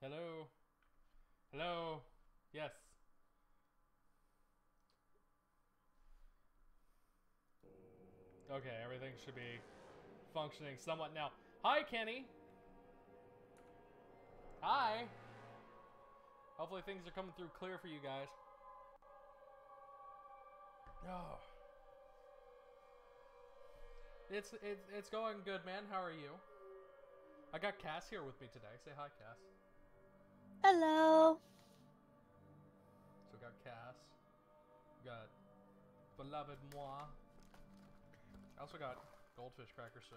Hello? Hello? Yes. Okay, everything should be functioning somewhat now. Hi, Kenny! Hi! Hopefully things are coming through clear for you guys. Oh. It's going good, man. How are you? I got Cass here with me today. Say hi, Cass. Hello. So we got Cass. We got beloved moi. I also got goldfish crackers, so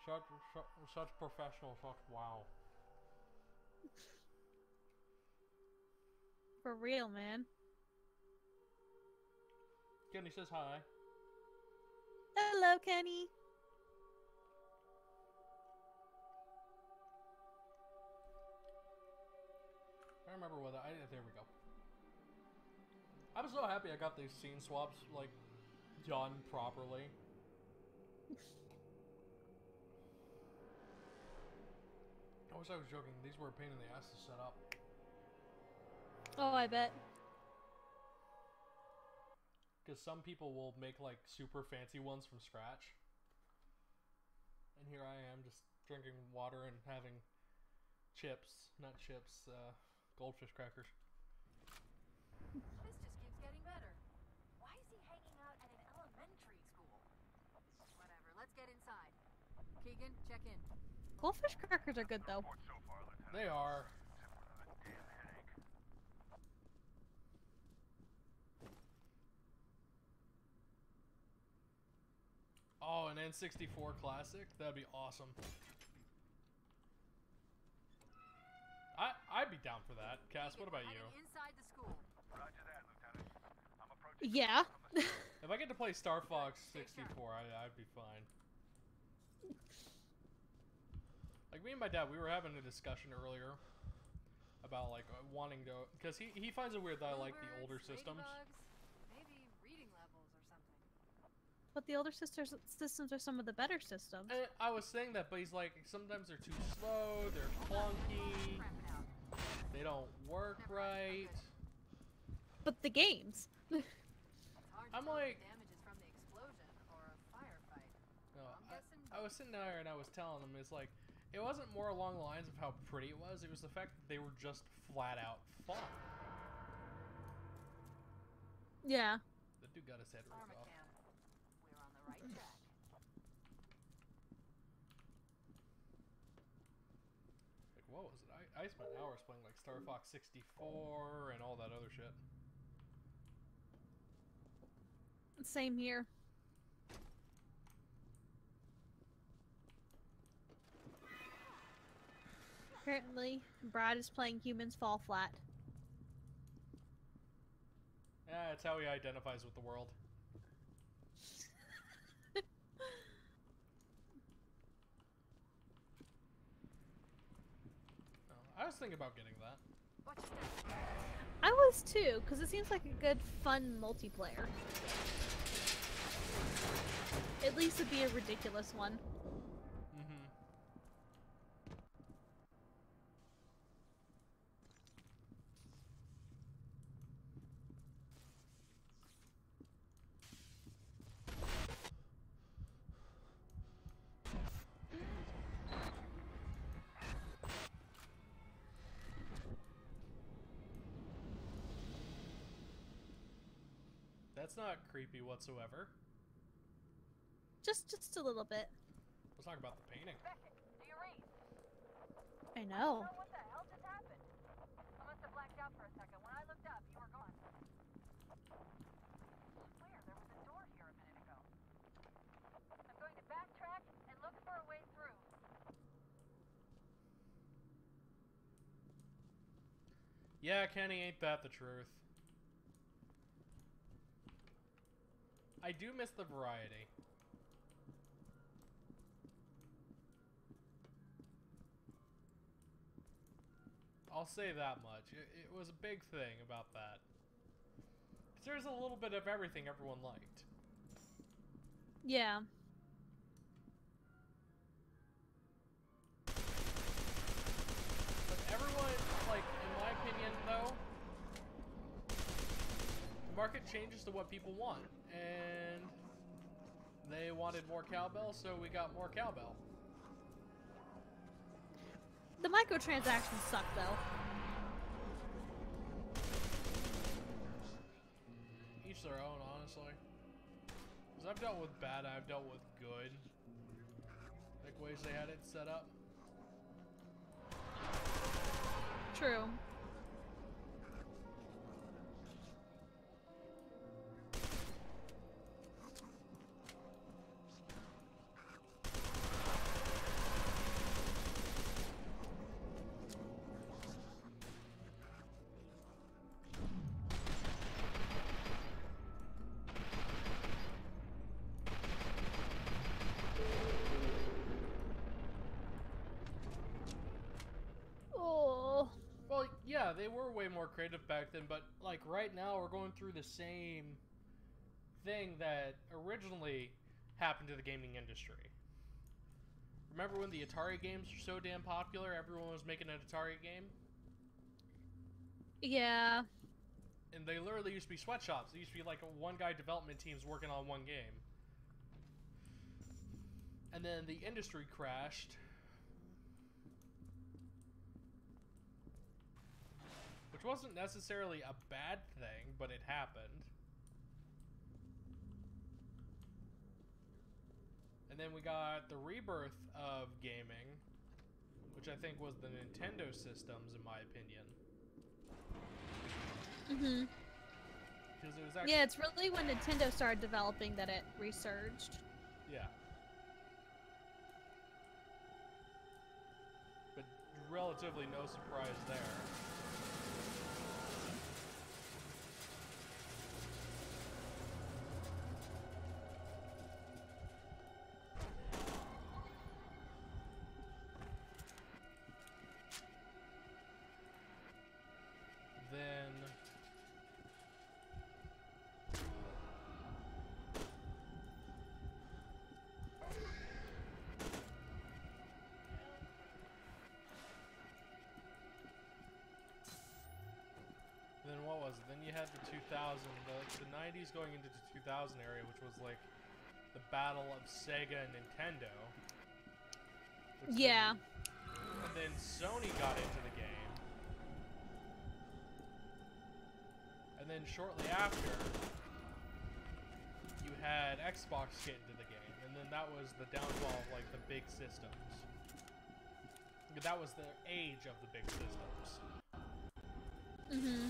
such, such professional, such wow. For real, man. Kenny says hi. Hello, Kenny. I remember what there we go. I'm so happy I got these scene swaps like done properly. I wish I was joking. These were a pain in the ass to set up. Oh, I bet. Because some people will make like super fancy ones from scratch. And here I am just drinking water and having chips, not chips, goldfish crackers. This just keeps getting better. Why is he hanging out at an elementary school? Whatever, let's get inside. Keegan, check in. Goldfish crackers are good, though. They are. Oh, an N64 classic? That'd be awesome. I'd be down for that. Cass, what about you? Inside the school. Roger that, Lieutenant. I'm approaching. Yeah. If I get to play Star Fox 64, I'd be fine. Like, me and my dad, we were having a discussion earlier about, like, wanting to... Because he finds it weird that I like the older systems. Maybe reading levels or something. But the older systems are some of the better systems. And I was saying that, but he's like, sometimes they're too slow, they're clunky, they don't work right. But the games. I'm like... Damages from the explosion or a firefight. No, I'm guessing I was sitting there and I was telling him, it's like, it wasn't more along the lines of how pretty it was the fact that they were just flat out fun. Yeah. The dude got his head ripped off. We're on the right track. Like, what was it? I spent hours playing like Star Fox 64 and all that other shit. Same here. Apparently, Brad is playing Humans Fall Flat. Yeah, it's how he identifies with the world. No, I was thinking about getting that. Watch your step. I was too, because it seems like a good, fun multiplayer. At least it'd be a ridiculous one. Mm-hmm. That's not creepy whatsoever. Just a little bit. Let's talk about the painting. Beckett, do you read? I know. Oh, what the hell just happened? I must have blacked out for a second. When I looked up, you were gone. I swear there was a door here a minute ago. I'm going to backtrack and look for a way through. Yeah, Kenny, ain't that the truth? I do miss the variety. I'll say that much. It was a big thing about that. There's a little bit of everything everyone liked. Yeah. changes to what people want. And they wanted more cowbell, so we got more cowbell. The microtransactions suck, though. Each their own, honestly. Because I've dealt with bad, I've dealt with good. Like ways they had it set up. True. Oh. Well, yeah, they were way more creative back then, but like right now we're going through the same thing that originally happened to the gaming industry. Remember when the Atari games were so damn popular, everyone was making an Atari game? Yeah. And they literally used to be sweatshops. They used to be like one guy development teams working on one game. And then the industry crashed. Which wasn't necessarily a bad thing, but it happened. And then we got the rebirth of gaming, which I think was the Nintendo systems, in my opinion. Mm-hmm. Because it was actually... Yeah, it's really when Nintendo started developing that it resurged. Yeah. But relatively no surprise there. Then... Then what was it? Then you had the 2000, the 90s going into the 2000 area, which was like the battle of Sega and Nintendo. Yeah. And then Sony got into the game. And then shortly after, you had Xbox get into the game. And then that was the downfall of like the big systems. That was the age of the big systems. Mm-hmm.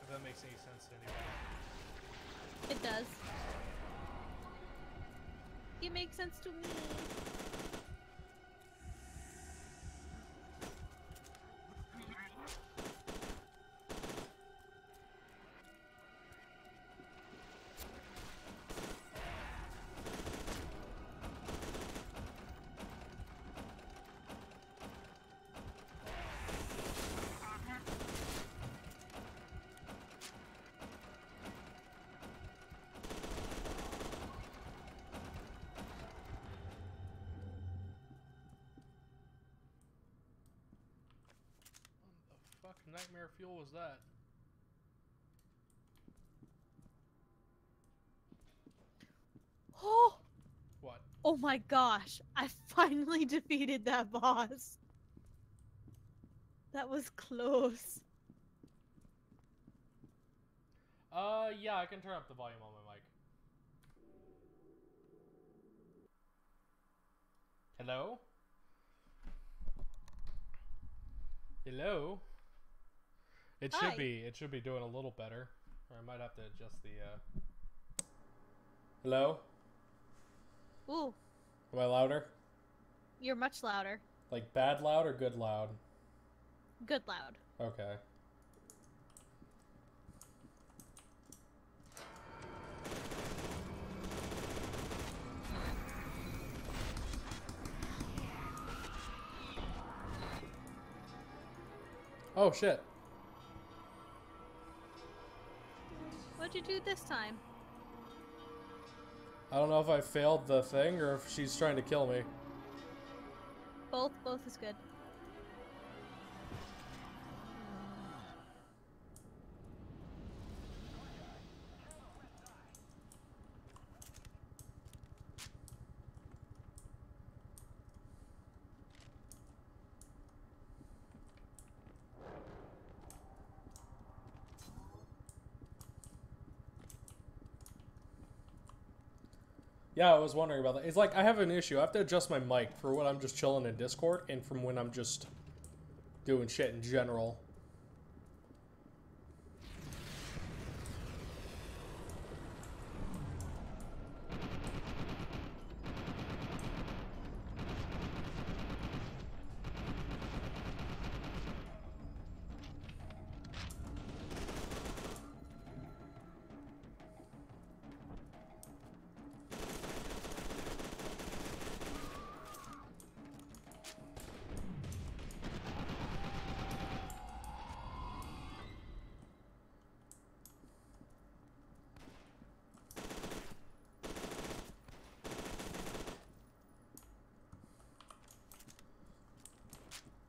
If that makes any sense to anybody. It does. It makes sense to me. Fuck nightmare fuel was that? Oh! What? Oh my gosh! I finally defeated that boss. That was close. Yeah, I can turn up the volume on my mic. Hello? Hello? It Hi. should be doing a little better. Or I might have to adjust the, Hello? Ooh, Am I louder? you're much louder. Like bad loud or good loud? Good loud. Okay. Oh shit. What'd you do this time? I don't know if I failed the thing or if she's trying to kill me. Both is good. Yeah, I was wondering about that. It's like I have an issue. I have to adjust my mic for when I'm just chilling in Discord and from when I'm just doing shit in general.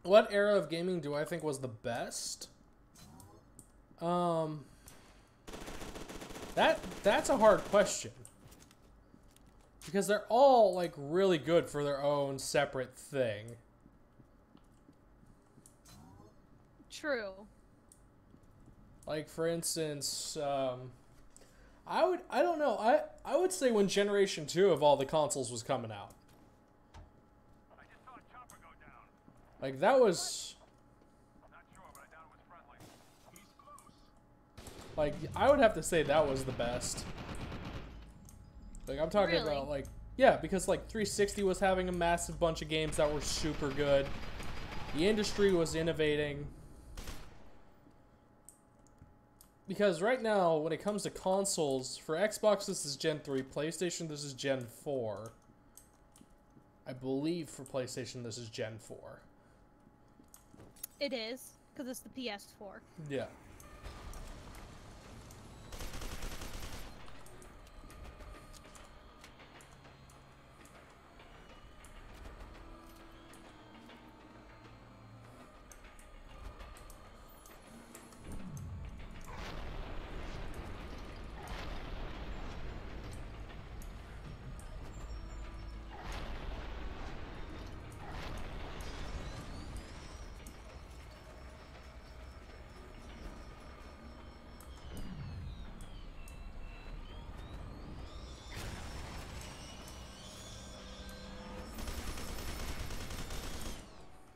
What era of gaming do I think was the best? That's a hard question. Because they're all like really good for their own separate thing. True. Like for instance, I don't know. I would say when Generation 2 of all the consoles was coming out. I just saw a chopper go down. Like that was Not sure, but I doubt it was friendly. He's close. like I would have to say that was the best. Like I'm talking Really? about like yeah, because like 360 was having a massive bunch of games that were super good. The industry was innovating. Because right now, when it comes to consoles, for Xbox this is Gen 3, PlayStation this is Gen 4. I believe for PlayStation this is Gen 4. It is, because it's the PS4. Yeah.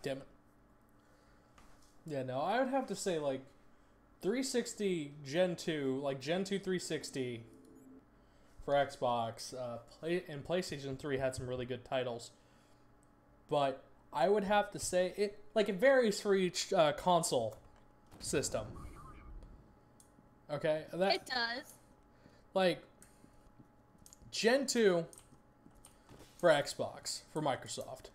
Damn it. Yeah, no, I would have to say, like, 360 Gen 2, like, Gen 2 360 for Xbox, and PlayStation 3 had some really good titles. But I would have to say, it varies for each console system. Okay? It does. Like, Gen 2 for Xbox, for Microsoft.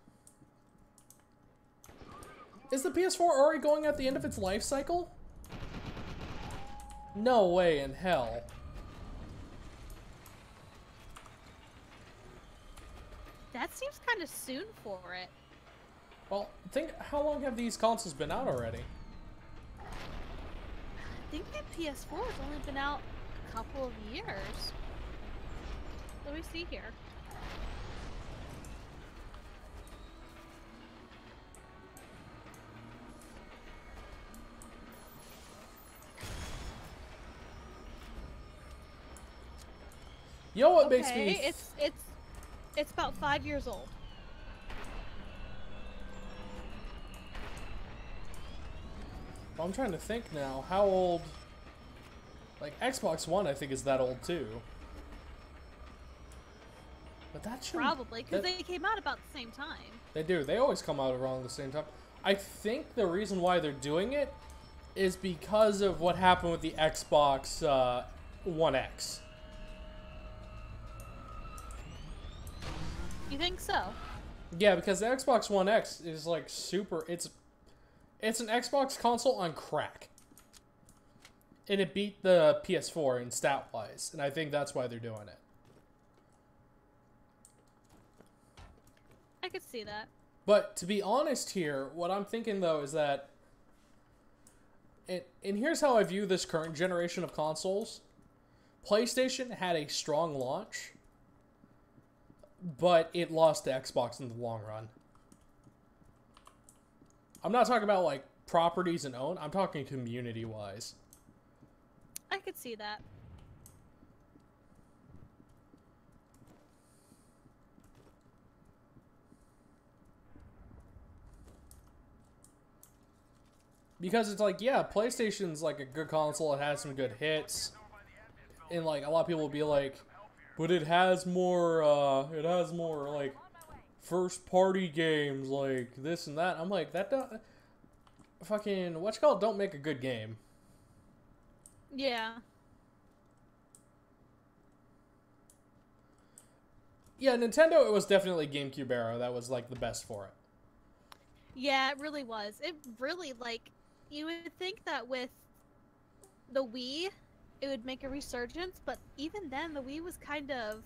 Is the PS4 already going at the end of its life cycle? No way in hell. That seems kind of soon for it. Well, think how long have these consoles been out already? I think the PS4 has only been out a couple of years. Let me see here. You know what Okay, makes me... it's about 5 years old. I'm trying to think now. How old... Like, Xbox One, I think, is that old, too. But that should... Probably, because they came out about the same time. They do. They always come out around the same time. I think the reason why they're doing it is because of what happened with the Xbox One X. You think so? Yeah, because the Xbox One X is like super... It's an Xbox console on crack. And it beat the PS4 in stat-wise. And I think that's why they're doing it. I could see that. But to be honest here, what I'm thinking though is that, and here's how I view this current generation of consoles. PlayStation had a strong launch, but it lost to Xbox in the long run. I'm not talking about like properties and own, I'm talking community-wise. I could see that. Because it's like, yeah, PlayStation's like a good console, it has some good hits. And like a lot of people will be like, but it has more like first party games like this and that. I'm like, that don't fucking what's it called, don't make a good game. Yeah. Yeah, Nintendo, it was definitely GameCube era that was like the best for it. Yeah, it really was. It really, like, you would think that with the Wii, it would make a resurgence, but even then, the Wii was kind of...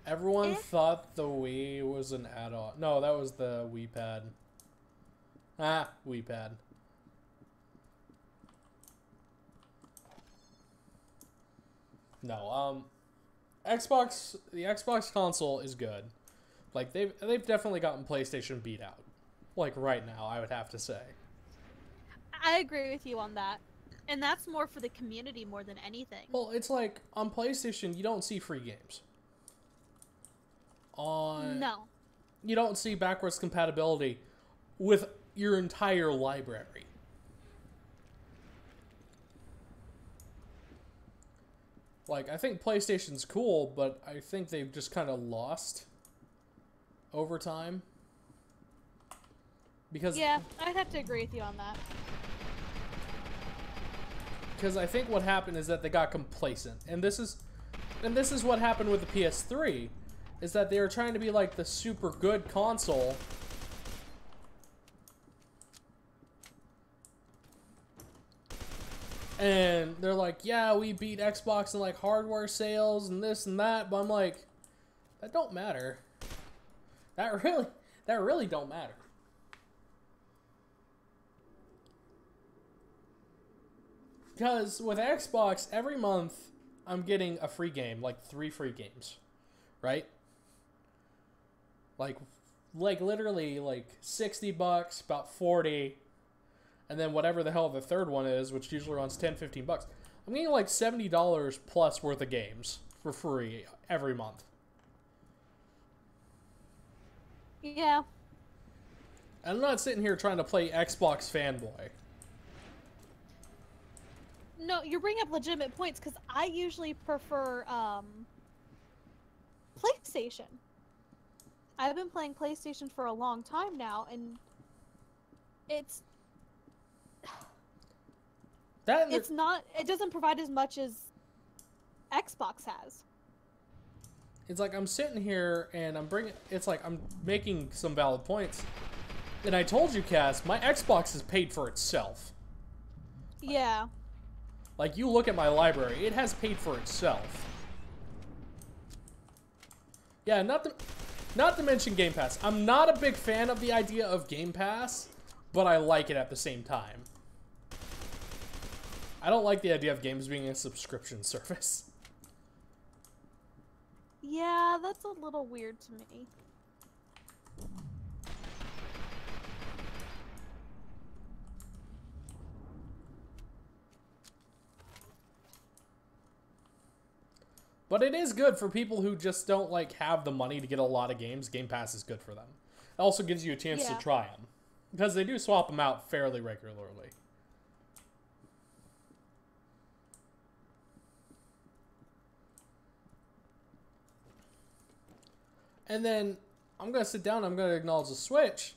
Everyone thought the Wii was an add-on. No, that was the Wii Pad. Ah, Wii Pad. No, Xbox, the Xbox console is good. Like, they've definitely gotten PlayStation beat out. Like, right now, I would have to say. I agree with you on that. And that's more for the community more than anything. Well, it's like, on PlayStation, you don't see free games. No. You don't see backwards compatibility with your entire library. Like, I think PlayStation's cool, but I think they've just kind of lost over time. Because yeah, I'd have to agree with you on that. Because I think what happened is that they got complacent. And this is what happened with the PS3, is that they were trying to be like the super good console. And they're like, yeah, we beat Xbox in like hardware sales and this and that, but I'm like, that don't matter. That really don't matter. Because with Xbox, every month I'm getting a free game, like 3 free games, right? Like literally like $60, about 40, and then whatever the hell the third one is, which usually runs $10-15. I'm getting like $70 plus worth of games for free every month. Yeah. I'm not sitting here trying to play Xbox fanboy. No, you bring up legitimate points, because I usually prefer PlayStation. I've been playing PlayStation for a long time now, and it's not, it doesn't provide as much as Xbox has. It's like I'm sitting here and it's like I'm making some valid points. And I told you, Cass, my Xbox is paid for itself. Yeah. Like, you look at my library, it has paid for itself. Yeah, not to mention Game Pass. I'm not a big fan of the idea of Game Pass, but I like it at the same time. I don't like the idea of games being a subscription service. Yeah, that's a little weird to me. But it is good for people who just don't like have the money to get a lot of games. Game Pass is good for them. It also gives you a chance to try them, because they do swap them out fairly regularly. And then I'm going to sit down and I'm going to acknowledge the Switch.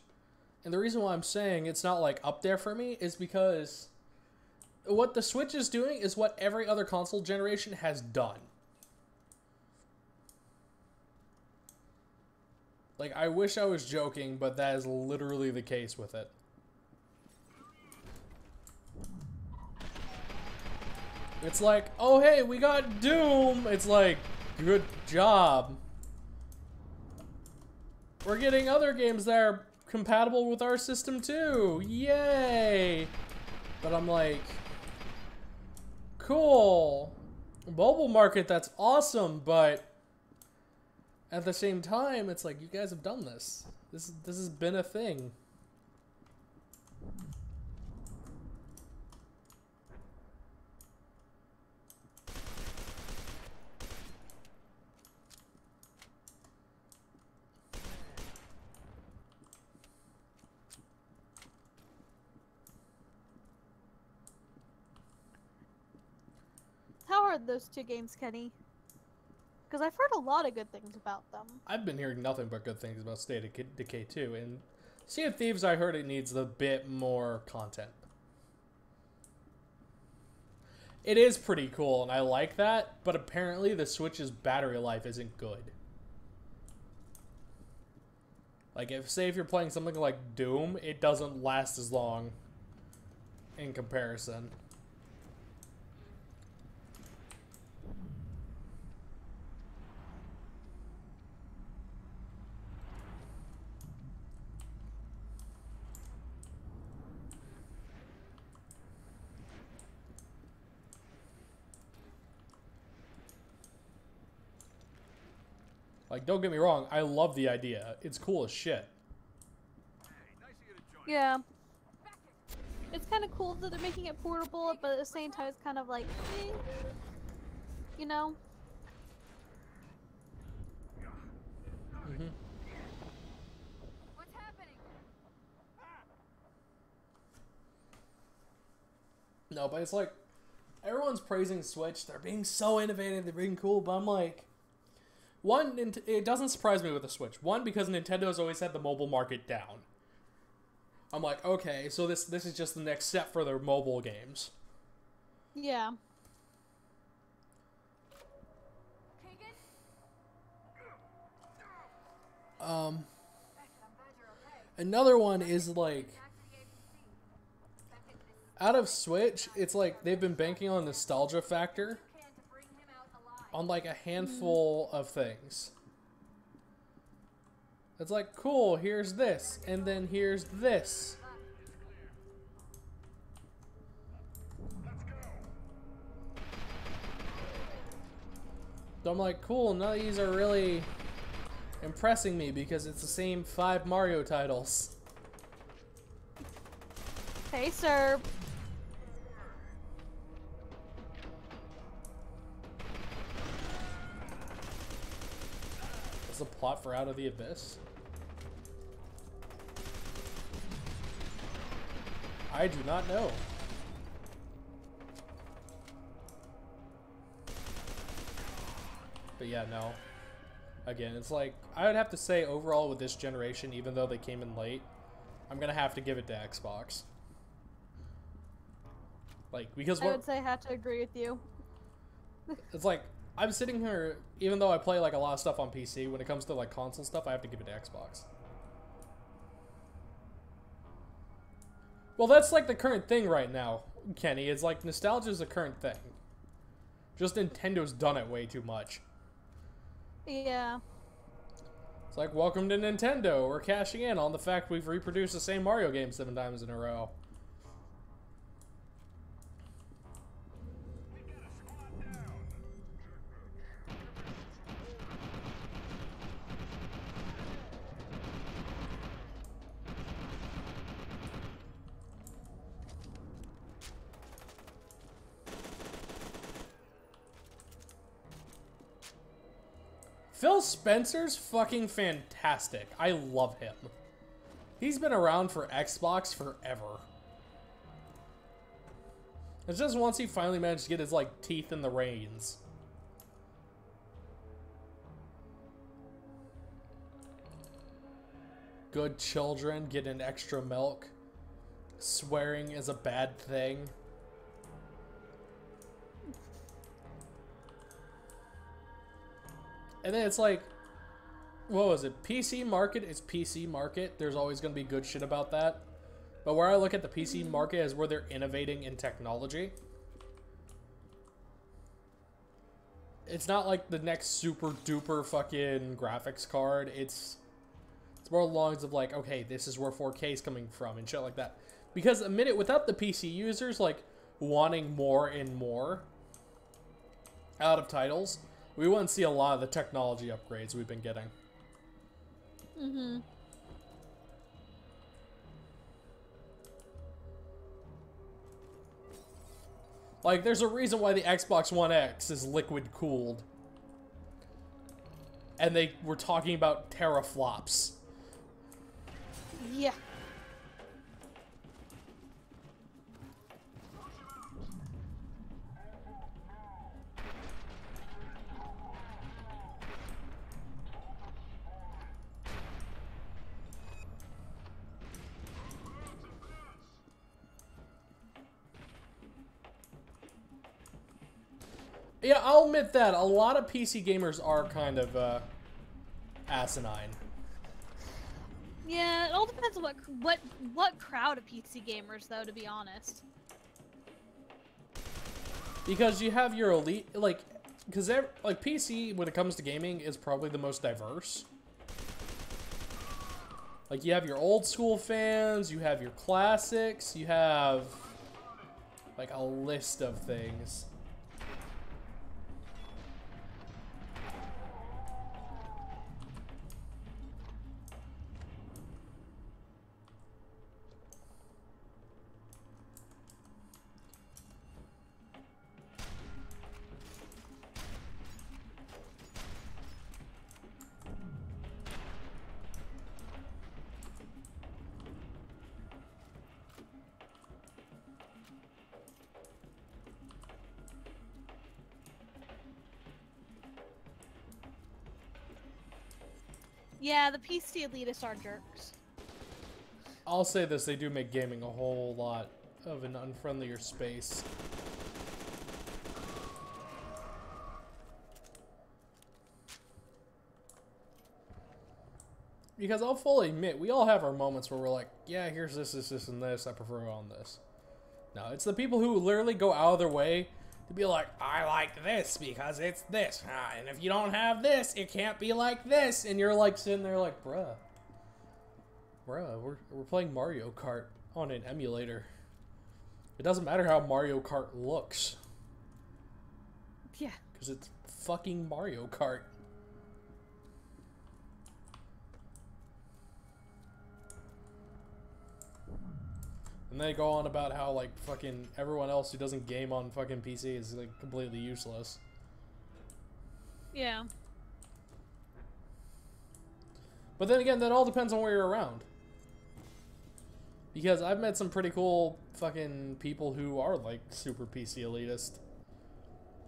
And the reason why I'm saying it's not like up there for me is because what the Switch is doing is what every other console generation has done. Like, I wish I was joking, but that is literally the case with it. It's like, oh hey, we got Doom! It's like, good job. We're getting other games there. compatible with our system too. Yay! But I'm like, cool. Mobile market, that's awesome, but at the same time, it's like, you guys have done this. This has been a thing. How are those two games, Kenny? Because I've heard a lot of good things about them. I've been hearing nothing but good things about State of Decay 2, and Sea of Thieves, I heard it needs a bit more content. It is pretty cool, and I like that, but apparently the Switch's battery life isn't good. Like, say if you're playing something like Doom, it doesn't last as long in comparison. Like, don't get me wrong, I love the idea. It's cool as shit. Yeah. It's kind of cool that they're making it portable, but at the same time, it's kind of like, eh, you know? Mm-hmm. What's happening? No, but it's like, everyone's praising Switch. They're being so innovative. They're being cool. But I'm like, one, it doesn't surprise me with the Switch. One, because Nintendo's always had the mobile market down. I'm like, okay, so this is just the next step for their mobile games. Yeah. Keegan? Um, Beckett, I'm glad you're okay. another one is like, Back to the ABC. Beckett, this out of Switch, it's like they've been banking on nostalgia factor can to bring him out alive. on like a handful of things. It's like, cool, here's this, and then here's this. So I'm like, cool, none of these are really impressing me because it's the same 5 Mario titles. Hey, sir. Is the plot for Out of the Abyss? I do not know. But yeah, no. Again, it's like, I would have to say overall with this generation, even though they came in late, I'm gonna have to give it to Xbox. Like, because I would say I have to agree with you. it's like, I'm sitting here, even though I play like a lot of stuff on PC, when it comes to like console stuff, I have to give it to Xbox. Well, that's like the current thing right now, Kenny. It's like nostalgia is the current thing. Just Nintendo's done it way too much. Yeah. It's like, welcome to Nintendo. We're cashing in on the fact we've reproduced the same Mario game 7 times in a row. Phil Spencer's fucking fantastic. I love him. He's been around for Xbox forever. It's just once he finally managed to get his, like, teeth in the reins. Good children getting extra milk. Swearing is a bad thing. And then it's like, what was it? PC market is PC market. There's always going to be good shit about that. But where I look at the PC market is where they're innovating in technology. It's not like the next super duper fucking graphics card. It's It's more along the lines of like, okay, this is where 4K is coming from and shit like that. Because a minute without the PC users like wanting more and more out of titles, we wouldn't see a lot of the technology upgrades we've been getting. Mm-hmm. Like, there's a reason why the Xbox One X is liquid cooled. And they were talking about teraflops. Yeah. Yeah, I'll admit that. A lot of PC gamers are kind of, asinine. Yeah, it all depends on what crowd of PC gamers, though, to be honest. Because you have your elite, like, because, like, PC, when it comes to gaming, is probably the most diverse. Like, you have your old school fans, you have your classics, you have, like, a list of things. Yeah, the PC elitists are jerks. I'll say this, they do make gaming a whole lot of an unfriendlier space. Because I'll fully admit, we all have our moments where we're like, yeah, here's this, this, this, and this, I prefer on this. No, it's the people who literally go out of their way to be like, I like this because it's this, and if you don't have this, it can't be like this, and you're like sitting there like, bruh, we're playing Mario Kart on an emulator. It doesn't matter how Mario Kart looks. Yeah. Because it's fucking Mario Kart. And they go on about how, like, fucking everyone else who doesn't game on fucking PC is, like, completely useless. Yeah. But then again, that all depends on where you're around. Because I've met some pretty cool fucking people who are, like, super PC elitist.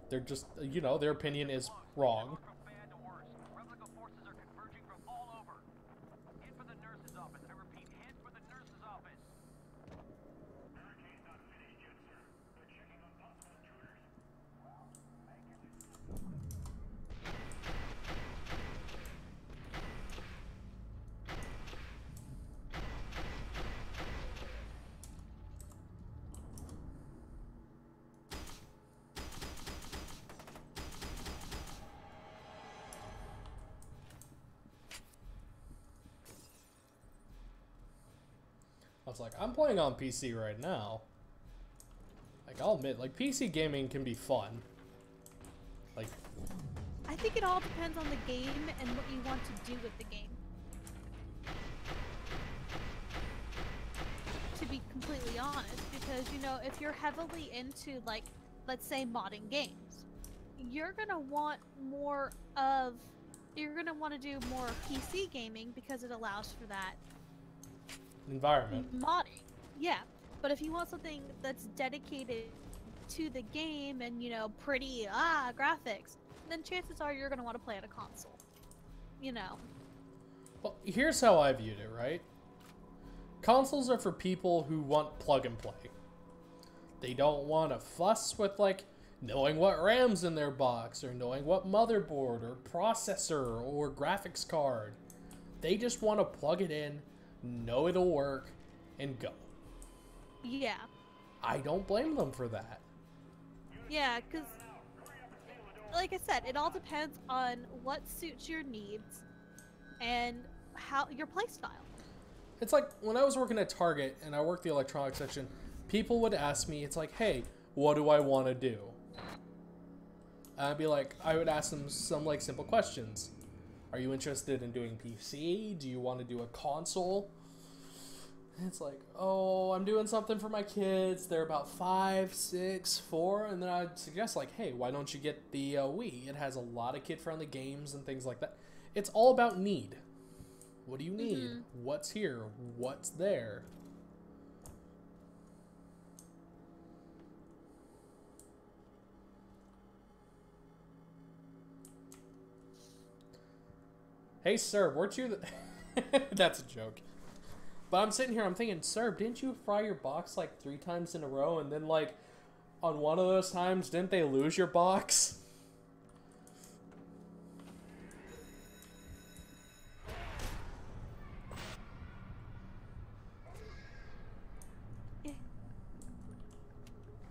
They're just, you know, their opinion is wrong. From bad to worse. Replica forces are converging from all over. Hit for the nurse's office. I repeat, hit for the nurse's office. Barricade's not finished yet, sir. They're checking on possible intruders. I was like, I'm playing on PC right now. Like, I'll admit, like, PC gaming can be fun. Like, I think it all depends on the game and what you want to do with the game. To be completely honest, because, you know, if you're heavily into, like, let's say modding games, you're gonna want more of, you're gonna want to do more PC gaming because it allows for that environment. modding. Yeah, but if you want something that's dedicated to the game and, you know, pretty graphics, then chances are you're going to want to play on a console. You know. Well, here's how I viewed it, right? Consoles are for people who want plug and play. They don't want to fuss with, like, knowing what RAM's in their box, or knowing what motherboard, or processor, or graphics card. They just want to plug it in, know it'll work, and go. Yeah. I don't blame them for that. Yeah, because, like I said, it all depends on what suits your needs and how your play style. It's like when I was working at Target and I worked the electronics section, people would ask me, it's like, hey, what do I want to do? And I'd be like, I would ask them some like simple questions. Are you interested in doing PC? Do you want to do a console? And it's like, oh, I'm doing something for my kids. They're about 5, 6, 4. And then I'd suggest like, hey, why don't you get the Wii? It has a lot of kid-friendly games and things like that. It's all about need. What do you need? Mm-hmm. What's here? What's there? Hey, sir, weren't you the... That's a joke. But I'm sitting here, I'm thinking, sir, didn't you fry your box like 3 times in a row? And then, like, on one of those times, didn't they lose your box?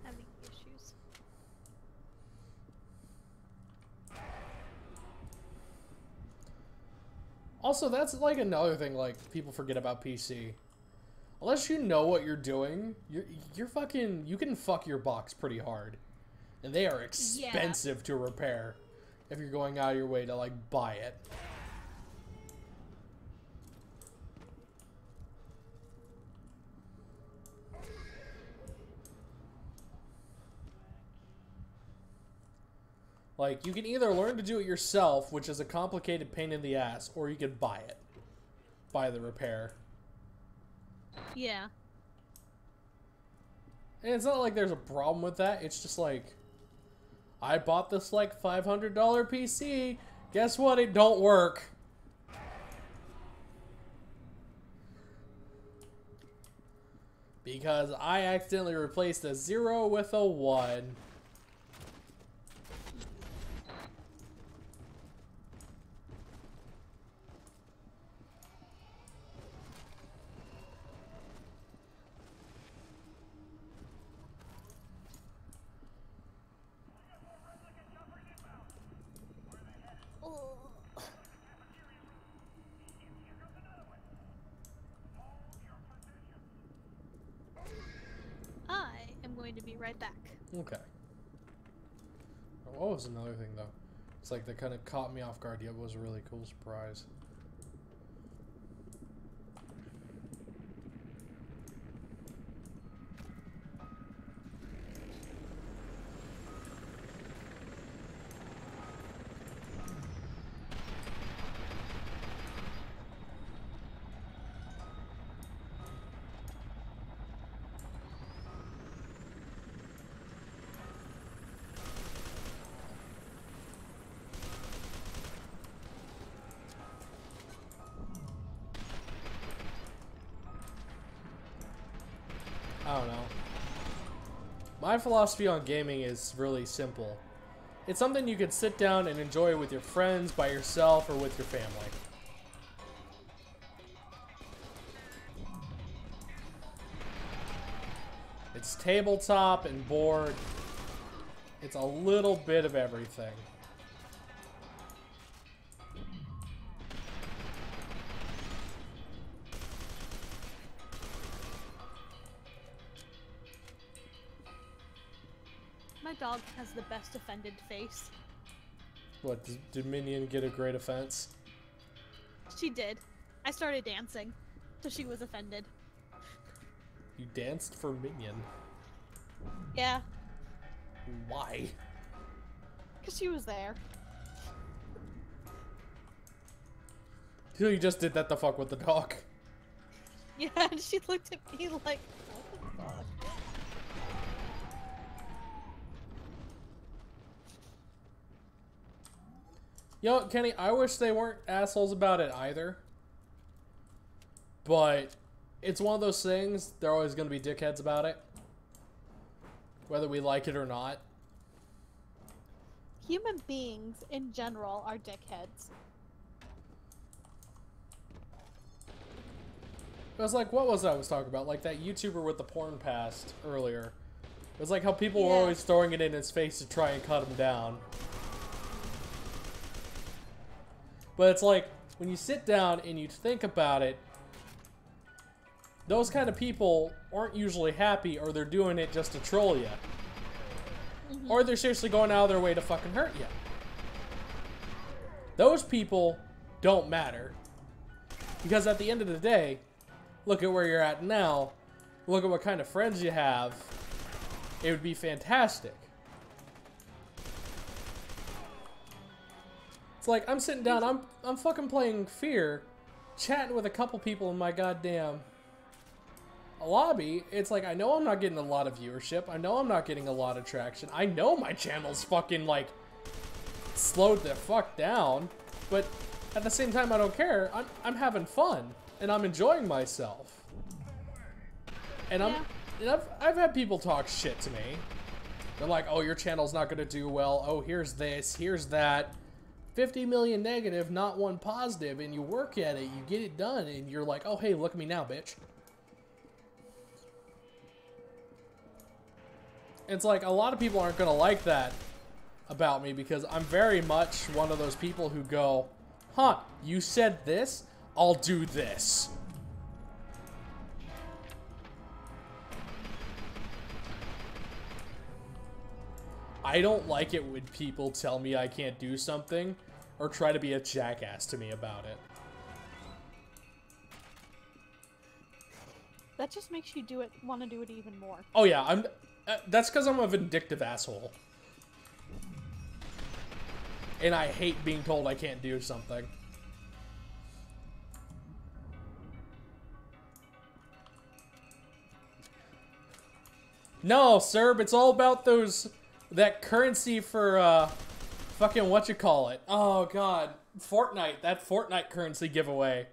Having issues. Also, that's like another thing like people forget about PC. Unless you know what you're doing, you're fucking, you can fuck your box pretty hard. And they are expensive to repair if you're going out of your way to like buy it. Like, you can either learn to do it yourself, which is a complicated pain in the ass, or you can buy it. Buy the repair. Yeah. And it's not like there's a problem with that. It's just like, I bought this like $500 PC. Guess what? It don't work. Because I accidentally replaced a 0 with a 1. I am going to be right back. Okay. What was another thing, though? It's like that kind of caught me off guard. Yeah, it was a really cool surprise. I don't know. My philosophy on gaming is really simple. It's something you can sit down and enjoy with your friends, by yourself, or with your family. It's tabletop and board. It's a little bit of everything. My dog has the best offended face. What, did Minion get a great offense? She did. I started dancing, so she was offended. You danced for Minion. Yeah, Why? because she was there. So you just did that to fuck with the dog. Yeah, and she looked at me like, what the fuck? You know, Kenny, I wish they weren't assholes about it either. But it's one of those things, they're always going to be dickheads about it. Whether we like it or not. Human beings in general are dickheads. It was like, what was I was talking about? Like that YouTuber with the porn past earlier. It was like how people were Yeah. always throwing it in his face to try and cut him down. But it's like, when you sit down and you think about it, those kind of people aren't usually happy, or they're doing it just to troll you. Or they're seriously going out of their way to fucking hurt you. Those people don't matter. Because at the end of the day, look at where you're at now. Look at what kind of friends you have. It would be fantastic. It's like, I'm sitting down, I'm fucking playing F.E.A.R, chatting with a couple people in my goddamn lobby. It's like, I know I'm not getting a lot of viewership. I know I'm not getting a lot of traction. I know my channel's fucking, like, slowed the fuck down. But at the same time, I don't care. I'm having fun. And I'm enjoying myself. And I've had people talk shit to me. They're like, oh, your channel's not gonna do well. Oh, here's this, here's that. 50 million negative, not one positive, and you work at it, you get it done, and you're like, oh, hey, look at me now, bitch. It's like, a lot of people aren't gonna like that about me, because I'm very much one of those people who go, huh, you said this? I'll do this. I don't like it when people tell me I can't do something or try to be a jackass to me about it. That just makes you want to do it even more. Oh yeah, that's because I'm a vindictive asshole. And I hate being told I can't do something. No, Serb, it's all about that currency for, fucking whatchamacallit. Oh, God. Fortnite. That Fortnite currency giveaway.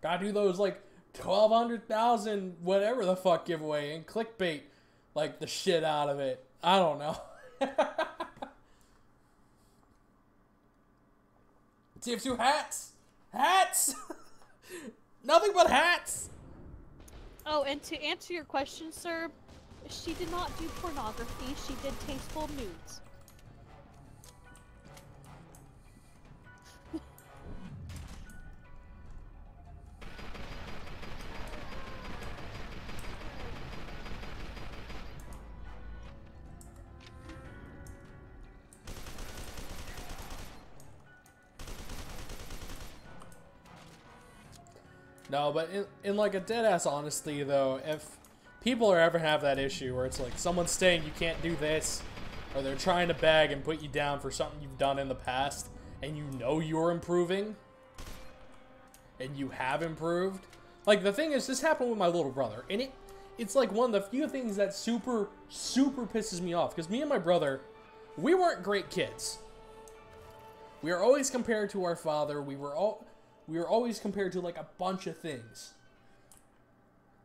Gotta do those, like, 1,200,000 whatever the fuck giveaway and clickbait, like, the shit out of it. I don't know. TF2 hats! Hats! Nothing but hats! Oh, and to answer your question, sir, she did not do pornography. She did tasteful nudes. No, but in like a dead-ass honesty, though, if people are ever have that issue where it's like someone's saying you can't do this, or they're trying to beg and put you down for something you've done in the past, and you know you're improving, and you have improved. Like, the thing is, this happened with my little brother, and it's like one of the few things that super pisses me off, because me and my brother, we weren't great kids. We are always compared to our father. We were always compared to, like, a bunch of things.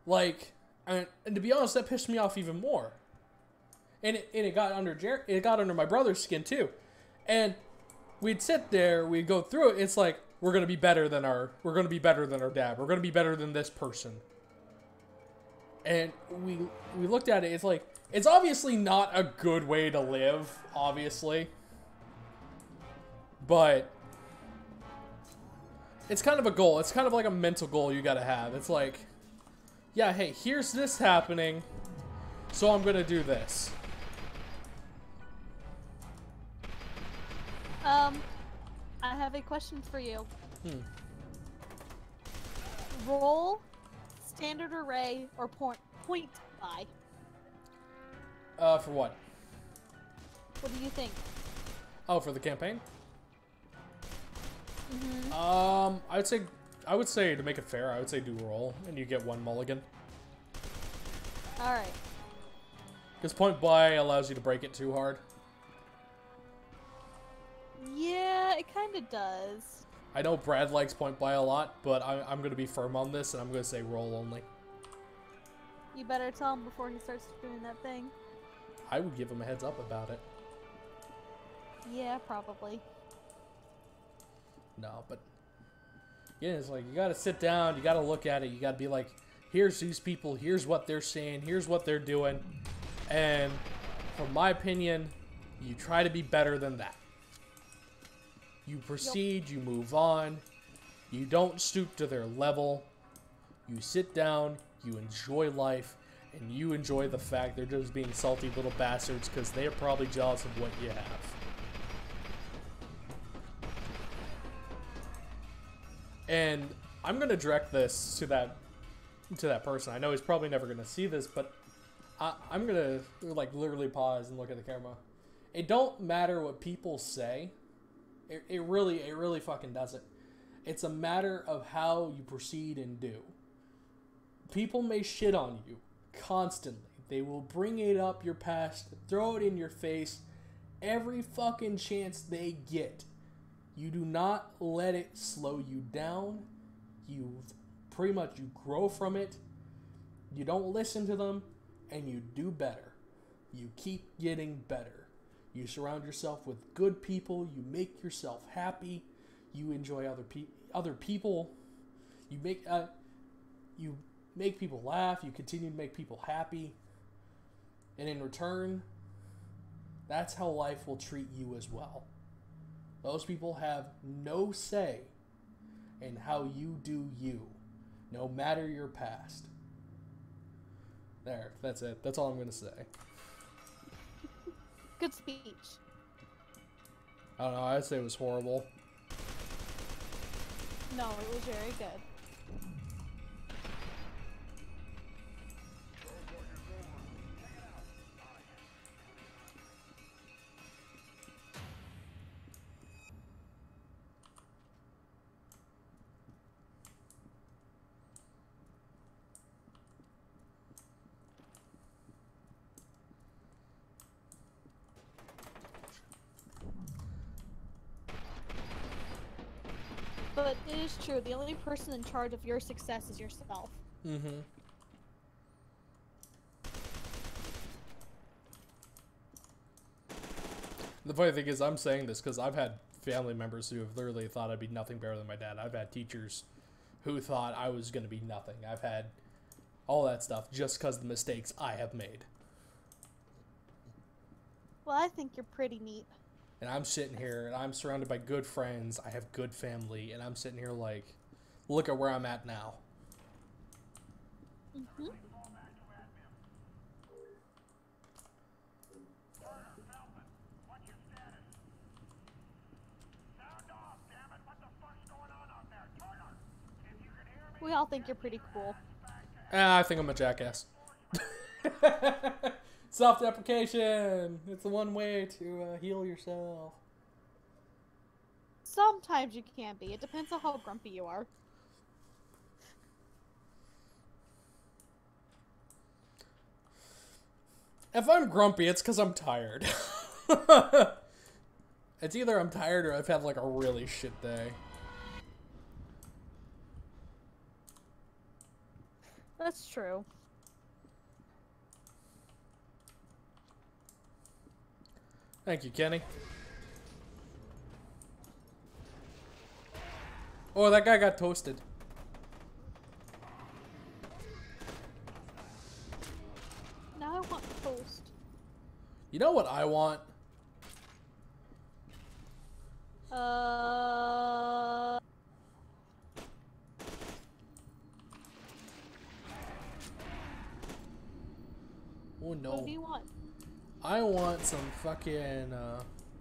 Like, and to be honest, that pissed me off even more. And it got under my brother's skin too. And we'd sit there, we'd go through it. It's like, we're gonna be better than our dad. We're gonna be better than this person. And we looked at it. It's like, it's obviously not a good way to live, obviously. But it's kind of a goal. It's kind of like a mental goal you gotta have. It's like, yeah, hey, here's this happening, so I'm gonna do this. I have a question for you. Roll, standard array, or point buy? For what? What do you think? Oh, for the campaign? Mm-hmm. I would say to make it fair, I would say do roll, and you get one mulligan. Alright. Because point buy allows you to break it too hard. Yeah, it kind of does. I know Brad likes point buy a lot, but I'm going to be firm on this, and I'm going to say roll only. You better tell him before he starts doing that thing. I would give him a heads up about it. Yeah, probably. No, but yeah, it's like, you gotta sit down, you gotta look at it, you gotta be like, here's these people, here's what they're saying, here's what they're doing, and from my opinion, you try to be better than that. You proceed, you move on, You don't stoop to their level. You sit down, you enjoy life, and you enjoy the fact they're just being salty little bastards because they're probably jealous of what you have. And I'm going to direct this to that person. I know he's probably never going to see this, but I'm going to like literally pause and look at the camera. It don't matter what people say. It really fucking doesn't. It's a matter of how you proceed and do. People may shit on you constantly. They will bring it up your past, throw it in your face every fucking chance they get. You do not let it slow you down. You grow from it. You don't listen to them, and you do better. You keep getting better. You surround yourself with good people. You make yourself happy. You enjoy other people. You make people laugh. You continue to make people happy. And in return, that's how life will treat you as well. Those people have no say in how you do you, no matter your past. There, that's it. That's all I'm going to say. Good speech. I don't know, I'd say it was horrible. No, it was very good. But it is true, the only person in charge of your success is yourself. Mm-hmm. The funny thing is, I'm saying this because I've had family members who have literally thought I'd be nothing better than my dad. I've had teachers who thought I was going to be nothing. I've had all that stuff just because of the mistakes I have made. Well, I think you're pretty neat. And I'm sitting here, and I'm surrounded by good friends. I have good family, and I'm sitting here like, look at where I'm at now. Mm-hmm. We all think you're pretty cool. I think I'm a jackass. Self-deprecation. It's the one way to heal yourself. Sometimes you can be. It depends on how grumpy you are. If I'm grumpy, it's because I'm tired. It's either I'm tired or I've had like a really shit day. That's true. Thank you, Kenny. Oh, that guy got toasted. Now I want toast. You know what I want? Oh no. What do you want? I want some fucking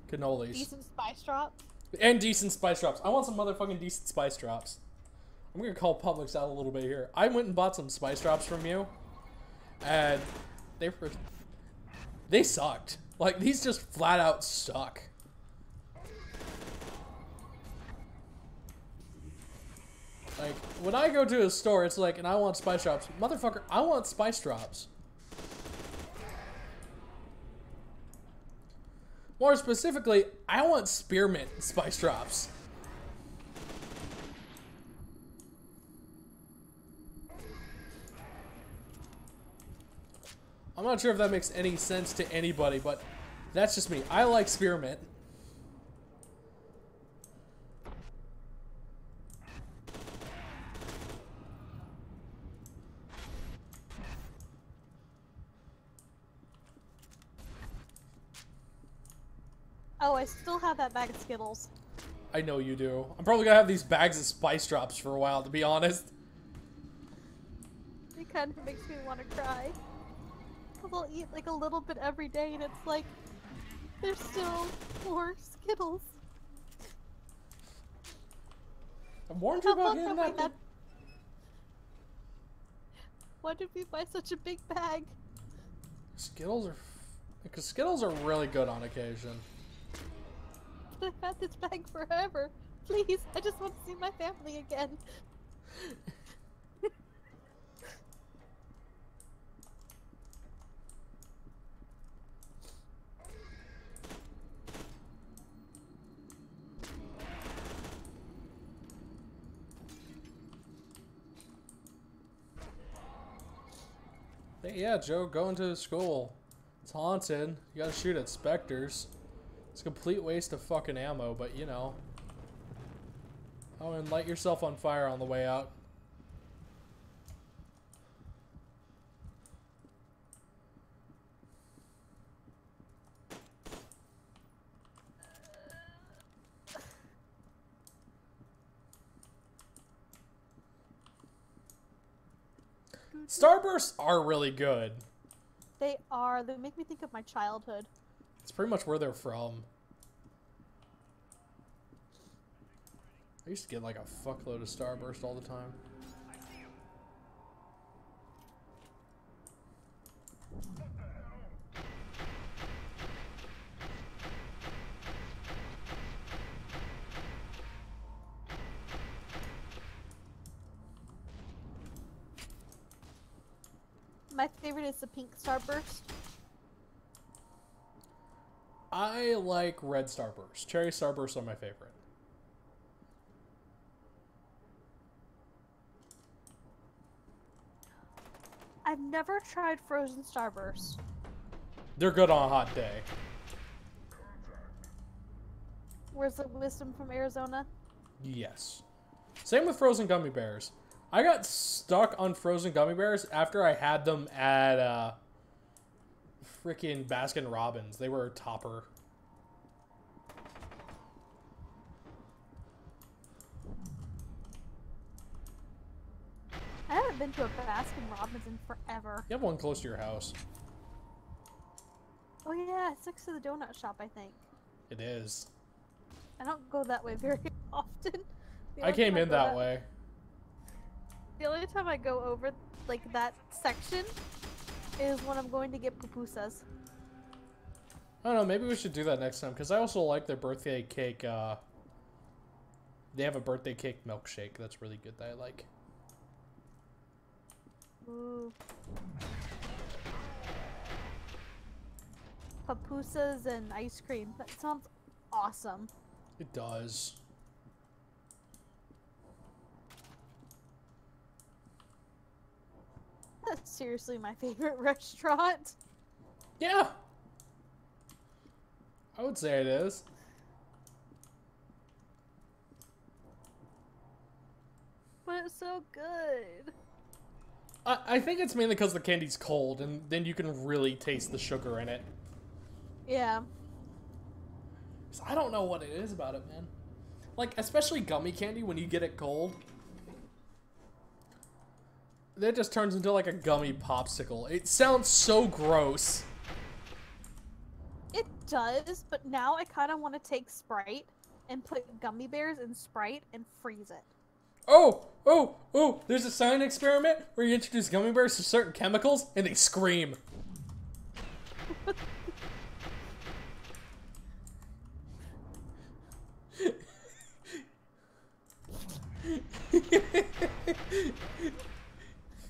cannolis. Decent spice drops? And decent spice drops. I want some motherfucking decent spice drops. I'm gonna call Publix out a little bit here. I went and bought some spice drops from you, and they sucked. Like, these just flat out suck. Like, when I go to a store, it's like, and I want spice drops. Motherfucker, I want spice drops. More specifically, I want spearmint spice drops. I'm not sure if that makes any sense to anybody, but that's just me. I like spearmint. Oh, I still have that bag of Skittles. I know you do. I'm probably gonna have these bags of spice drops for a while, to be honest. It kind of makes me want to cry. Cause I'll eat like a little bit every day, and it's like there's still more Skittles. I warned you about How getting come that. Why did we buy such a big bag? Skittles are, because Skittles are really good on occasion. I've had this bag forever. Please, I just want to see my family again. Hey, yeah, Joe, going to school. It's haunted. You gotta shoot at specters. It's a complete waste of fucking ammo, but you know. Oh, and light yourself on fire on the way out. Starbursts are really good. They are. They make me think of my childhood. It's pretty much where they're from. I used to get like a fuckload of Starburst all the time. My favorite is the pink starburst. I like red Starburst. Cherry Starbursts are my favorite. I've never tried frozen starburst. They're good on a hot day. Where's the wisdom from Arizona? Yes. Same with frozen gummy bears. I got stuck on frozen gummy bears after I had them at freaking Baskin Robbins. They were a topper. I haven't been to a Baskin Robbins in forever. You have one close to your house. Oh yeah, it's next to the donut shop, I think. It is. I don't go that way very often. The I only came time in go that way. The only time I go over like that section is when I'm going to get pupusas. I don't know, maybe we should do that next time, because I also like their birthday cake, they have a birthday cake milkshake that's really good that I like. Ooh. Pupusas and ice cream. That sounds awesome. It does. That's seriously my favorite restaurant. Yeah! I would say it is. But it's so good. I think it's mainly because the candy's cold, and then you can really taste the sugar in it. Yeah. So I don't know what it is about it, man. Like, especially gummy candy, when you get it cold, it just turns into like a gummy popsicle. It sounds so gross. It does, but now I kind of want to take Sprite and put gummy bears in Sprite and freeze it. Oh, there's a science experiment where you introduce gummy bears to certain chemicals and they scream.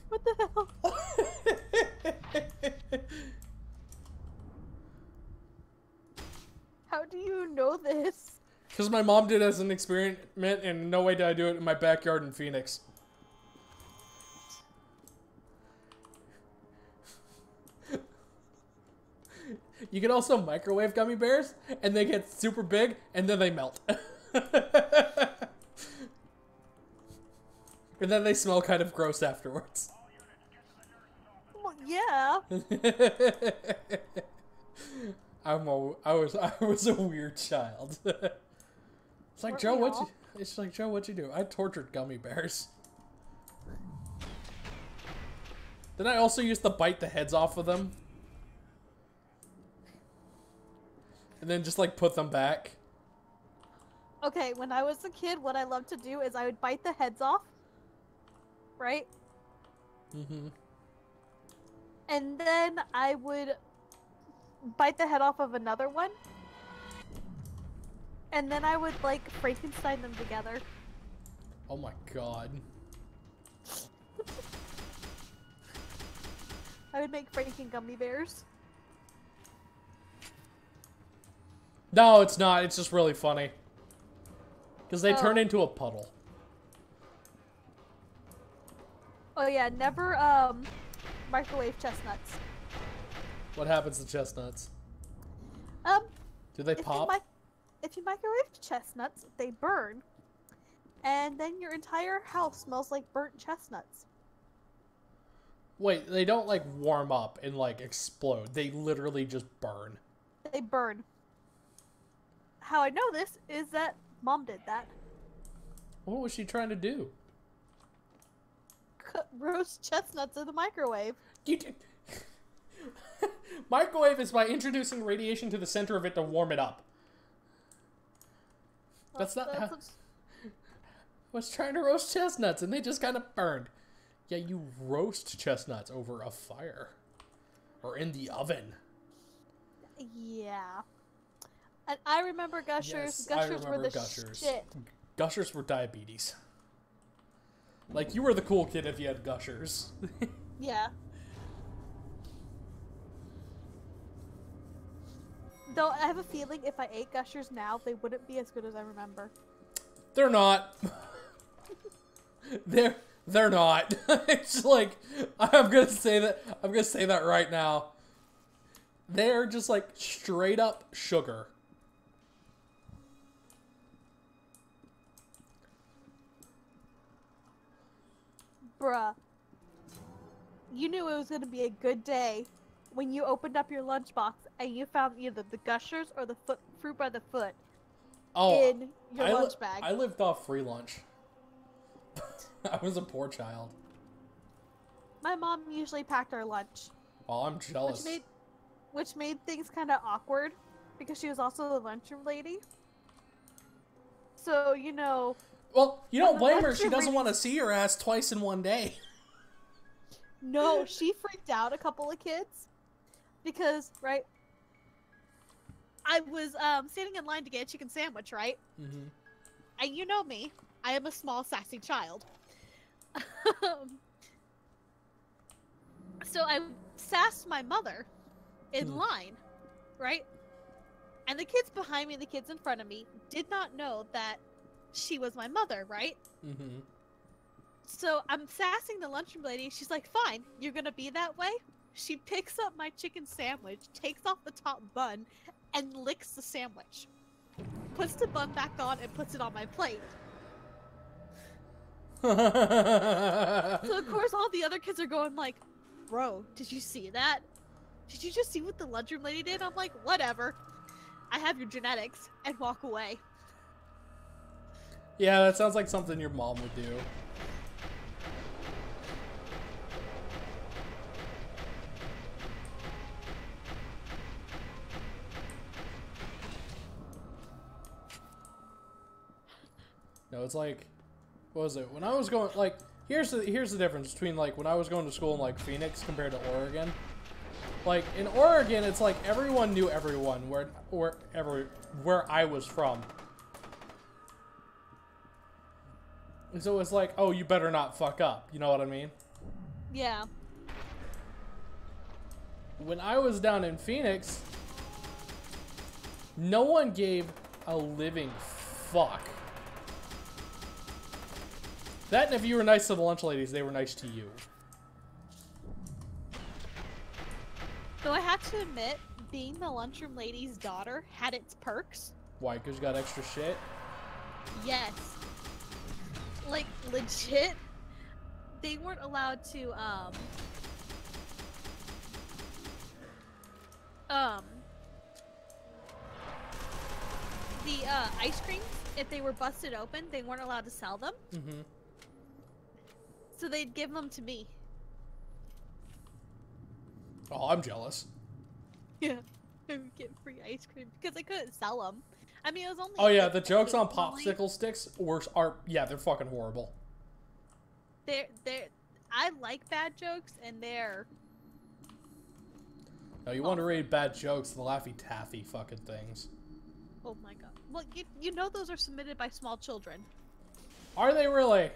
What the hell? How do you know this? Because my mom did it as an experiment, and no way did I do it in my backyard in Phoenix. You can also microwave gummy bears, and they get super big, and then they melt. And then they smell kind of gross afterwards. Well, yeah. I was a weird child. It's like, Weren't Joe, we what'd all? you... It's like, Joe, what'd you do? I tortured gummy bears. Then I also used to bite the heads off of them. And then just, like, put them back. Okay, when I was a kid, what I loved to do is I would bite the heads off. Right? Mm-hmm. And then I would bite the head off of another one. And then I would, like, Frankenstein them together. Oh my god. I would make Franken gummy bears. No, it's not. It's just really funny. Because they turn Oh. into a puddle. Oh yeah, never, microwave chestnuts. What happens to chestnuts? Do they If pop? if you microwave chestnuts, they burn. And then your entire house smells like burnt chestnuts. Wait, they don't, like, warm up and, like, explode. They literally just burn. They burn. How I know this is that Mom did that. What was she trying to do? Roast chestnuts in the microwave. You did... Microwave is by introducing radiation to the center of it to warm it up. That's not how... I was trying to roast chestnuts and they just kind of burned. Yeah, you roast chestnuts over a fire. Or in the oven. Yeah. And I remember Gushers. Yes, I Gushers were remember the Gushers. shit. Gushers were diabetes. Like, you were the cool kid if you had Gushers. Yeah. Though I have a feeling if I ate Gushers now, they wouldn't be as good as I remember. They're not. They're not. It's like, I'm gonna say that right now. They're just like straight up sugar. Bruh. You knew it was gonna be a good day when you opened up your lunchbox and you found either the Gushers or the fruit by the foot in your lunch bag. I lived off free lunch. I was a poor child. My mom usually packed our lunch, Oh, I'm jealous. which made things kind of awkward because she was also the lunchroom lady. So, you know... Well, you don't the blame her. lunchroom She doesn't lady- want to see your ass twice in one day. No, she freaked out a couple of kids because, right, I was standing in line to get a chicken sandwich, right? Mm-hmm. And you know me, I am a small, sassy child. So I sassed my mother in line, right? And the kids behind me and the kids in front of me did not know that she was my mother, right? Mm-hmm. So I'm sassing the lunchroom lady. She's like, fine, you're gonna be that way? She picks up my chicken sandwich, takes off the top bun, and licks the sandwich. Puts the bun back on and puts it on my plate. So of course all the other kids are going like, bro, did you see that? Did you just see what the lunchroom lady did? I'm like, whatever. I have your genetics, and walk away. Yeah, that sounds like something your mom would do. No, it's like, what was it? When I was going, like, here's the difference between, like, when I was going to school in, like, Phoenix compared to Oregon. Like, in Oregon, it's like everyone knew everyone where I was from. And so it's like, oh, you better not fuck up. You know what I mean? Yeah. When I was down in Phoenix, no one gave a living fuck. That, and if you were nice to the lunch ladies, they were nice to you. So I have to admit, being the lunchroom lady's daughter had its perks. Why? Because you got extra shit? Yes. Like, legit, they weren't allowed to, the ice creams, if they were busted open, they weren't allowed to sell them. Mm-hmm. So they'd give them to me. Oh, I'm jealous. Yeah, I would get free ice cream because I couldn't sell them. I mean, it was only. Oh yeah, like, the jokes on occasionally. popsicle sticks they're fucking horrible. They're. I like bad jokes, and they're. No, you want to read bad jokes, the Laffy Taffy fucking things. Oh my god! Well, you know those are submitted by small children. Are they really?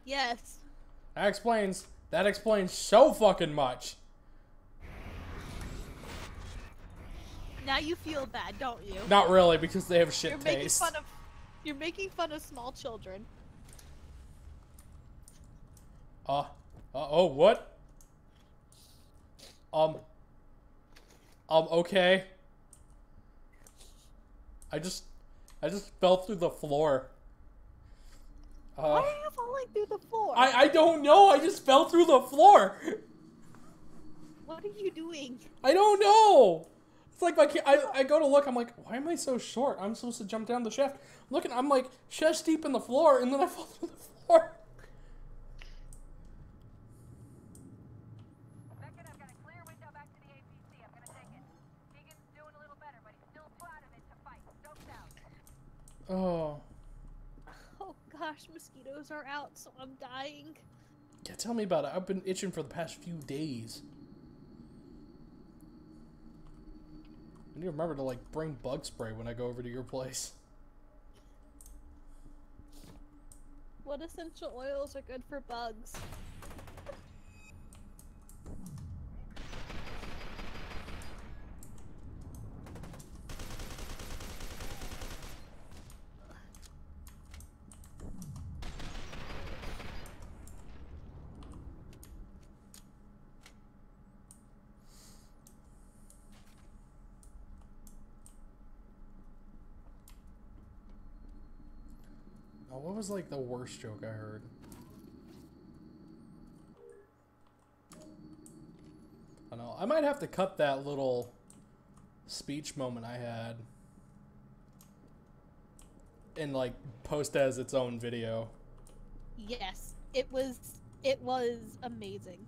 Yes. That explains so fucking much. Now you feel bad, don't you? Not really, because they have shit taste. You're making fun of small children. Oh, what? Okay. I just fell through the floor. Why are you falling through the floor? I don't know, I just fell through the floor. What are you doing? I don't know. It's like I go to look, I'm like, why am I so short? I'm supposed to jump down the shaft. I'm looking, I'm like chest deep in the floor, and then I fall through the floor. Beckett, I've got a clear window back to the APC. I'm gonna take it. Keegan's doing a little better, but he's still too adamant to fight. Stoked out. Oh. Oh gosh, mosquitoes are out, so I'm dying. Yeah, tell me about it. I've been itching for the past few days. I need to remember to, like, bring bug spray when I go over to your place. What essential oils are good for bugs? Oh, what was, like, the worst joke I heard? I don't know. I might have to cut that little speech moment I had and, like, post as its own video. Yes, it was amazing.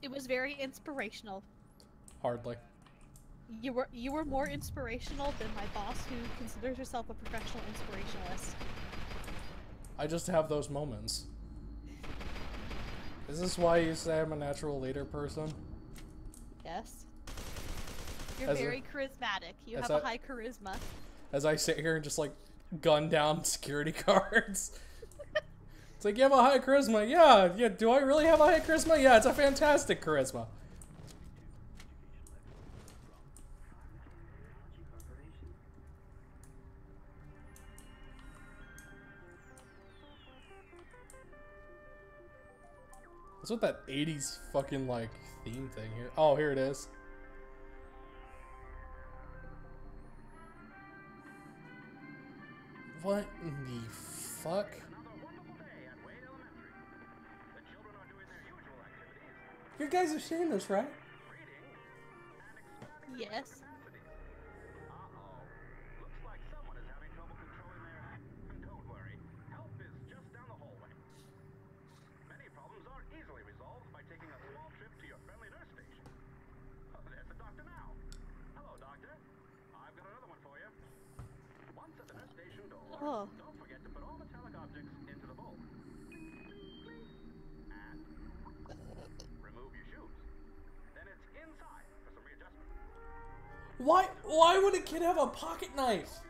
It was very inspirational. Hardly. You were more inspirational than my boss, who considers herself a professional inspirationalist. I just have those moments. Is this why you say I'm a natural leader person? Yes. You're As a- very charismatic. You as have a I- high charisma. As I sit here and just, like, gun down security guards. It's like, you have a high charisma. Yeah, do I really have a high charisma? Yeah, it's a fantastic charisma. What's with that 80s fucking, like, theme thing here? Oh, here it is. What in the fuck? You guys have seen this, right? Yes. Oh. Don't forget to put all metallic objects into the bowl. And remove your shoes. Then it's inside for some readjustment. Why would a kid have a pocket knife?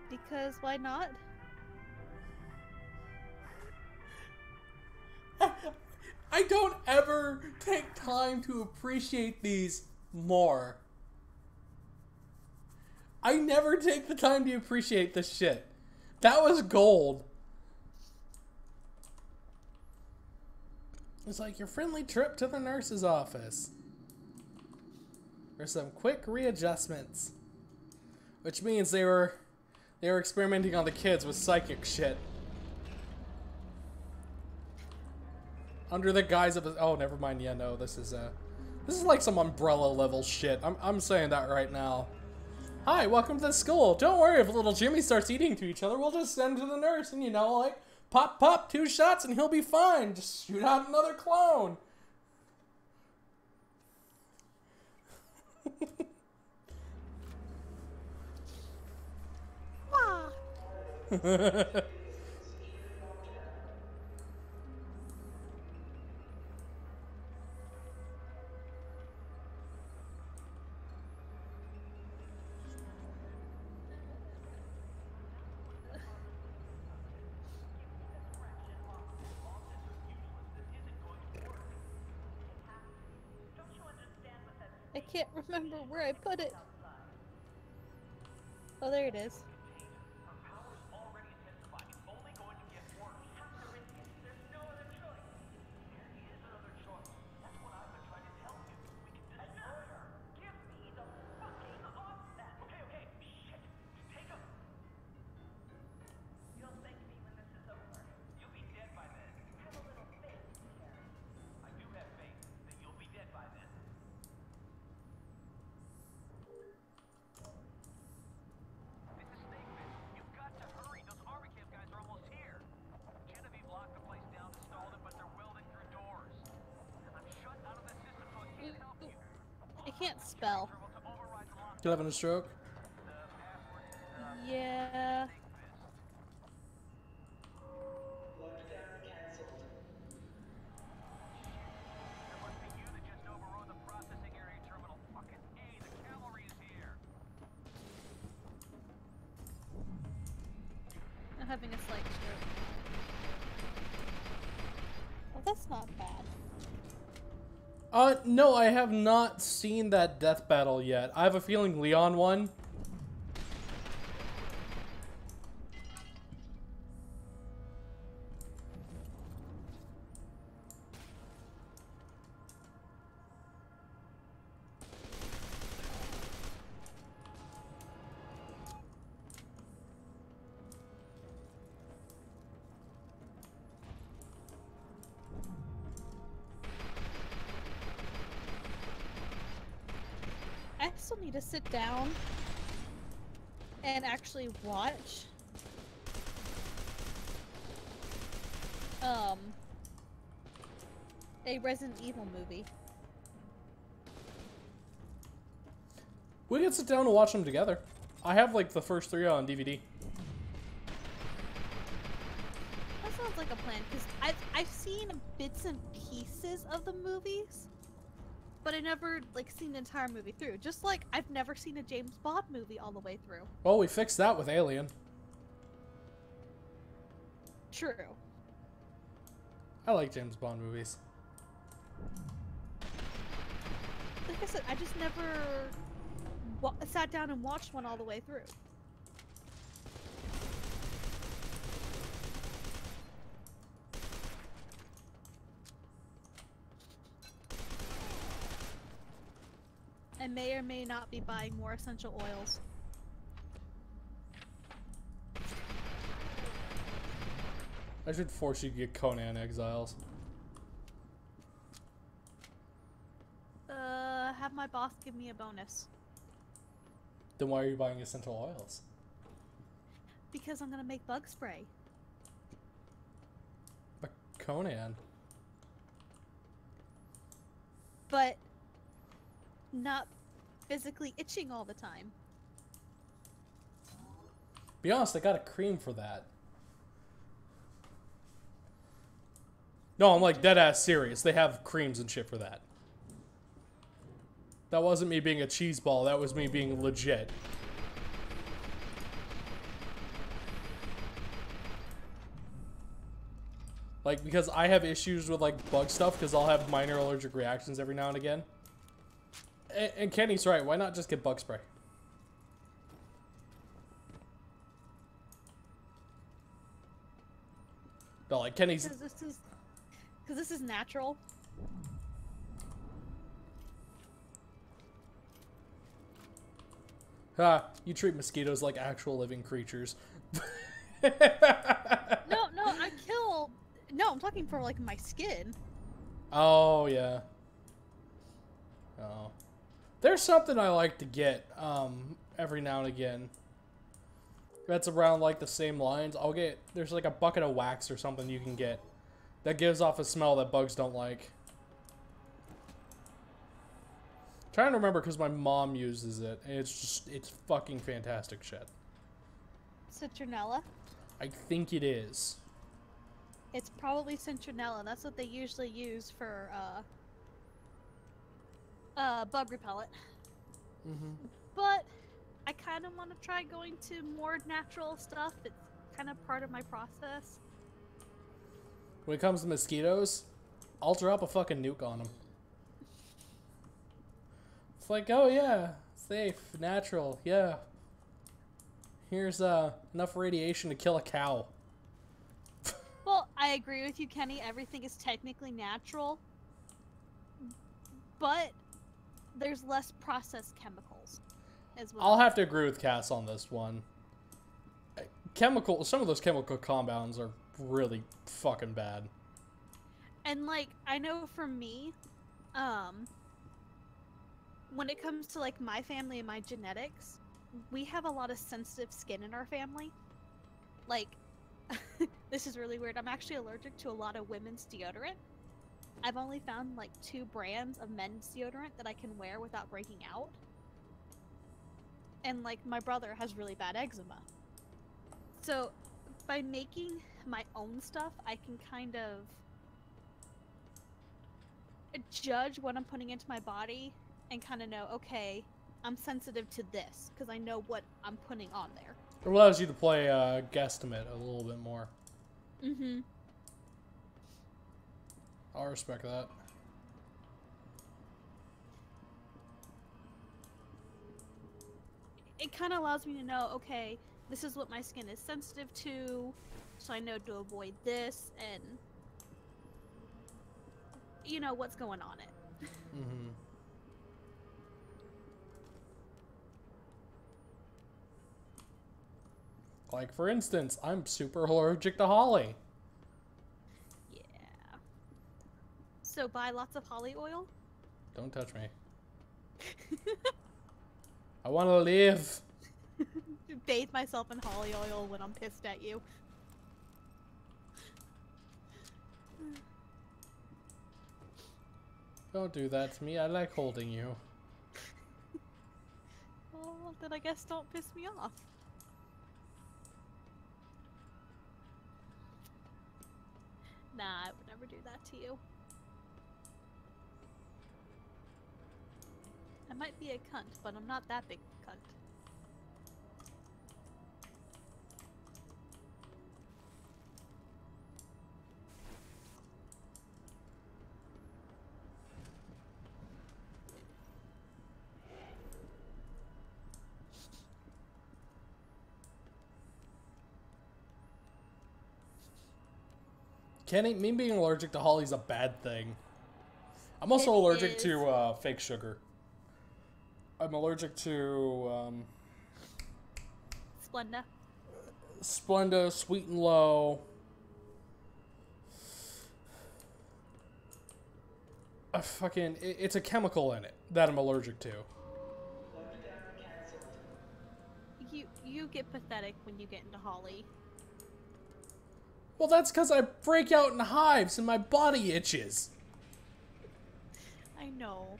Because why not? I don't ever take time to appreciate these more. I never take the time to appreciate this shit. That was gold. It's like your friendly trip to the nurse's office. There's some quick readjustments. Which means they were experimenting on the kids with psychic shit. Under the guise of a... Oh, never mind. Yeah, no, this is like some Umbrella level shit. I'm saying that right now. Hi, welcome to the school. Don't worry if little Jimmy starts eating to each other. We'll just send him to the nurse and, you know, like, pop, pop, 2 shots and he'll be fine. Just shoot out another clone. I can't remember where I put it. Oh, there it is. Her power's already intensified. It's only going to get worse. Have to risk it. There's no other choice. There is another choice. That's what I've been trying to tell you. We can destroy her. Give me the fucking offset. Okay. Shit. Take him. You'll thank me when this is over. You'll be dead by then. Have a little faith, Pierre. I do have faith that you'll be dead by then. You've got to hurry. Those army camp guys are almost here. Genevieve locked the place down, installed it, but they're welding through doors. I'm shut out of the system, so I can't help you. I can't spell. To override the lock. You having a stroke? The password is Yeah. There must be you that just overrode the processing area terminal. Fucking A, the cavalry is here. I'm having a slight stroke. Well, that's not bad. No, I have not seen that death battle yet. I have a feeling Leon won. I still need to sit down and actually watch a Resident Evil movie. We can sit down and watch them together. I have like the first 3 on DVD. That sounds like a plan, because I've seen bits and pieces of the movies, but I never like seen the entire movie through. Just like I've never seen a James Bond movie all the way through. Well, we fixed that with Alien. True. I like James Bond movies. Like I said, I just never sat down and watched one all the way through. I may or may not be buying more essential oils. I should force you to get Conan Exiles. Have my boss give me a bonus. Then why are you buying essential oils? Because I'm gonna make bug spray. But Conan. But not physically itching all the time. Be honest, I got a cream for that. No, I'm like dead ass serious. They have creams and shit for that. That wasn't me being a cheeseball, that was me being legit. Like, because I have issues with, like, bug stuff, because I'll have minor allergic reactions every now and again. And Kenny's right, why not just get bug spray? No, like, Kenny's... Because this is natural. Ah, you treat mosquitoes like actual living creatures. No, I kill... No, I'm talking for, like, my skin. Oh, yeah. Oh. There's something I like to get every now and again. That's around like the same lines. There's like a bucket of wax or something you can get that gives off a smell that bugs don't like. Trying to remember because my mom uses it, and it's fucking fantastic shit. Citronella? I think it is. It's probably citronella. That's what they usually use for bug repellent. Mm-hmm. But I kind of want to try going to more natural stuff. It's kind of part of my process. When it comes to mosquitoes, I'll drop a fucking nuke on them. It's like, oh yeah, safe, natural, yeah. Here's enough radiation to kill a cow. Well, I agree with you, Kenny. Everything is technically natural, but there's less processed chemicals as well. I'll have to agree with Cass on this one. Some of those chemical compounds are really fucking bad. And like, I know for me, when it comes to like my family and my genetics, we have a lot of sensitive skin in our family. Like, this is really weird. I'm actually allergic to a lot of women's deodorant. I've only found like 2 brands of men's deodorant that I can wear without breaking out. And like, my brother has really bad eczema. So by making my own stuff, I can kind of judge what I'm putting into my body and kind of know, okay, I'm sensitive to this because I know what I'm putting on there. It allows you to play guesstimate a little bit more. Mm-hmm. I'll respect that. It kind of allows me to know, okay, this is what my skin is sensitive to, so I know to avoid this, and you know what's going on it. Mm-hmm. Like, for instance, I'm super allergic to holly. Yeah. So buy lots of holly oil? Don't touch me. I want to live. Bathe myself in holly oil when I'm pissed at you. Don't do that to me. I like holding you. Well, then I guess don't piss me off. Nah, I would never do that to you. I might be a cunt, but I'm not that big a cunt. Kenny, me being allergic to holly's a bad thing. I'm also allergic to fake sugar. I'm allergic to Splenda. Splenda, Sweet and Low. It's a chemical in it that I'm allergic to. You get pathetic when you get into holly. Well, that's because I break out in hives and my body itches. I know.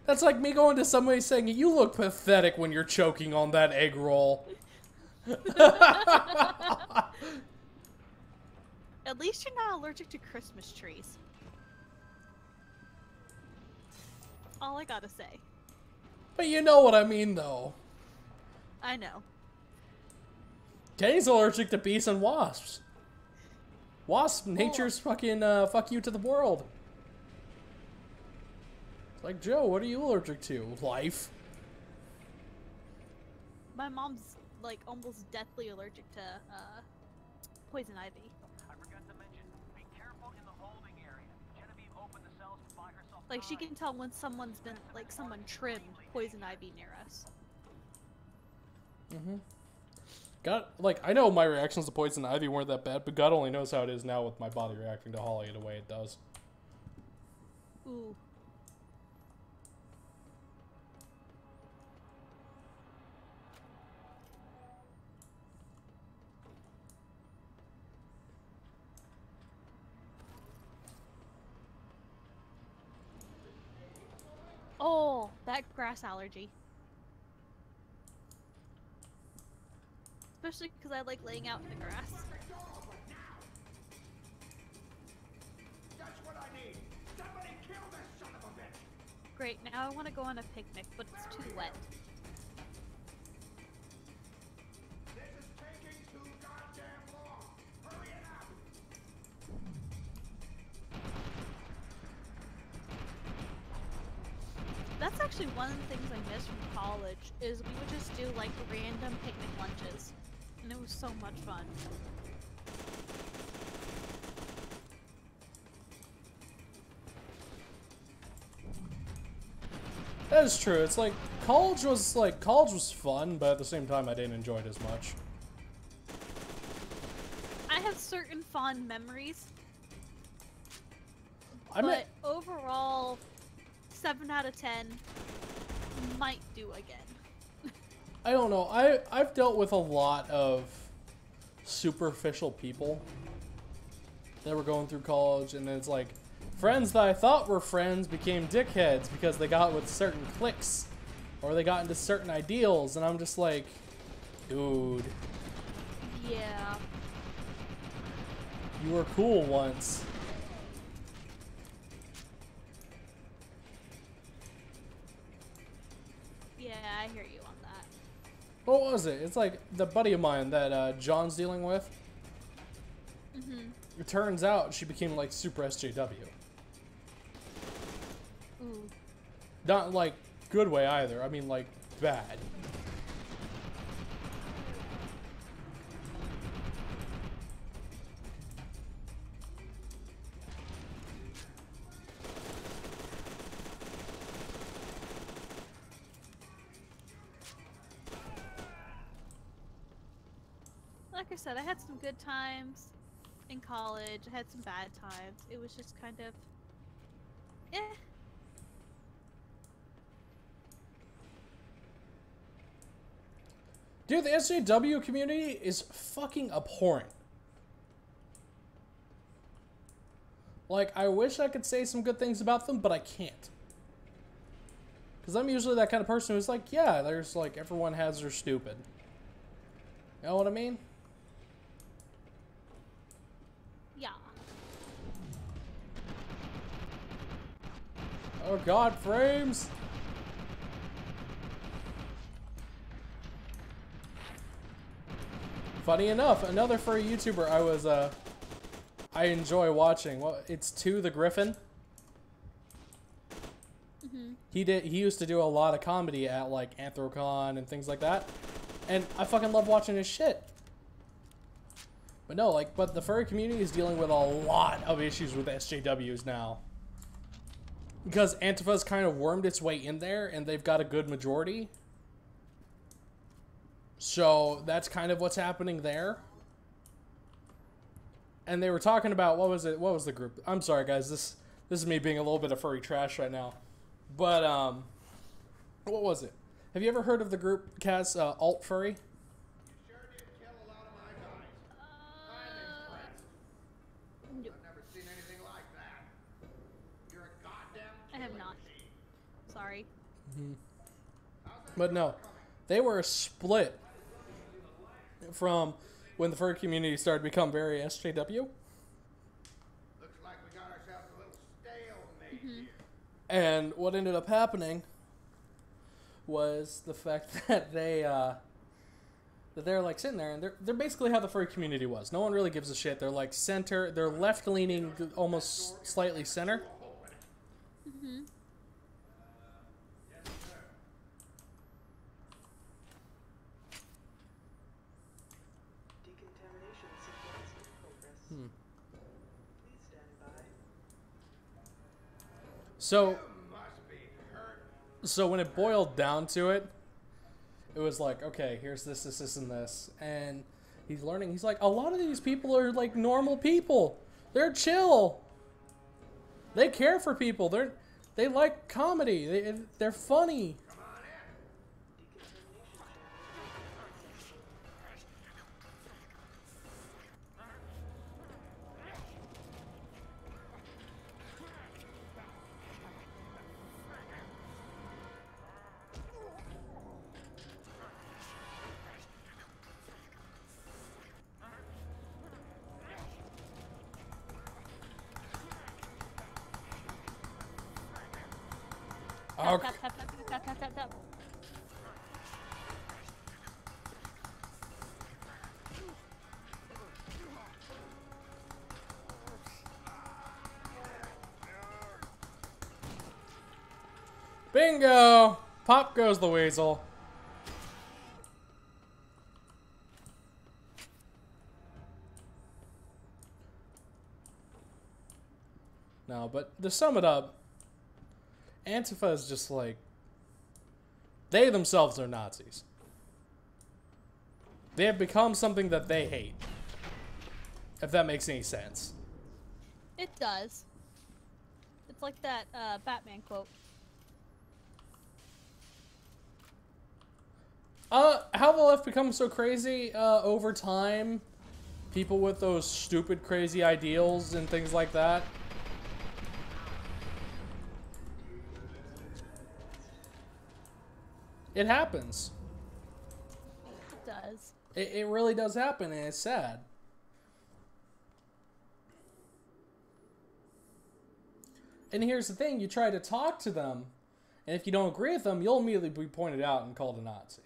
That's like me going to somebody saying, you look pathetic when you're choking on that egg roll. At least you're not allergic to Christmas trees. All I gotta say. But you know what I mean, though. I know. Kenny's allergic to bees and wasps. Wasp, nature's fucking fuck you to the world. It's like, Joe, what are you allergic to? Life. My mom's like almost deathly allergic to poison ivy. I forgot to mention, be careful in the holding area. Genevieve opened the cells to buy herself Like she time. can tell when someone's been like someone trimmed poison ivy near us. Mm-hmm. God, like, I know my reactions to poison ivy weren't that bad, but God only knows how it is now with my body reacting to Holly the way it does. Ooh. Oh, that grass allergy. Especially because I like laying out in the grass. That's what I need. Somebody kill this son of a bitch. Great, now I want to go on a picnic, but it's too wet. This is taking too goddamn long. Hurry it up. That's actually one of the things I miss from college, is we would just do like random picnic lunches. And it was so much fun. That is true. It's like college was fun, but at the same time I didn't enjoy it as much. I have certain fond memories, I mean, but overall, 7 out of 10 might do again. I don't know. I've dealt with a lot of superficial people that were going through college, and it's like friends that I thought were friends became dickheads because they got with certain cliques or they got into certain ideals, and I'm just like, dude, Yeah. you were cool once. Yeah, I hear you on that. What was it? It's like the buddy of mine that John's dealing with. Mm-hmm. It turns out she became like super SJW. Ooh. Not like good way either. I mean like bad. Like I said, I had some good times in college. I had some bad times. It was just kind of, eh. Dude, the SJW community is fucking abhorrent. Like, I wish I could say some good things about them, but I can't. Because I'm usually that kind of person who's like, yeah, there's like, everyone has their stupid. You know what I mean? Yeah. Oh god, frames! Funny enough, another furry YouTuber I enjoy watching. Well, it's the Griffin. Mm-hmm. He used to do a lot of comedy at like Anthrocon and things like that. And I fucking love watching his shit. But no, like, but the furry community is dealing with a lot of issues with SJWs now. Because Antifa's kind of wormed its way in there and they've got a good majority. So that's kind of what's happening there. And they were talking about, what was it? What was the group? I'm sorry, guys. This is me being a little bit of furry trash right now. But, what was it? Have you ever heard of the group, Kaz, Alt Furry? You sure did kill a lot of my guys. I'm impressed. No, I've never seen anything like that. You're a goddamn I have killing not. machine. Sorry. How's that But no, they were split from when the furry community started to become very SJW. Looks like we got ourselves a little stalemate Mm-hmm. here. And what ended up happening was the fact that that they're like sitting there and they're basically how the furry community was. No one really gives a shit. They're like center, they're left leaning, almost slightly center. Mm-hmm. Decontamination sequence in progress. Please stand by. So You must be hurt. So when it boiled down to it, it was like, okay, here's this, this, this, and this, and he's learning. He's like, a lot of these people are like normal people. They're chill. They care for people. They like comedy. They're funny. Tap, tap, tap, tap, tap, tap, tap, tap. Bingo! Pop goes the weasel. No, but to sum it up, Antifa is just like, they themselves are Nazis. They have become something that they hate. If that makes any sense. It does. It's like that Batman quote. How the left becomes so crazy over time. People with those stupid, crazy ideals and things like that. It happens. It does. It really does happen, and it's sad. And here's the thing, you try to talk to them, and if you don't agree with them, you'll immediately be pointed out and called a Nazi.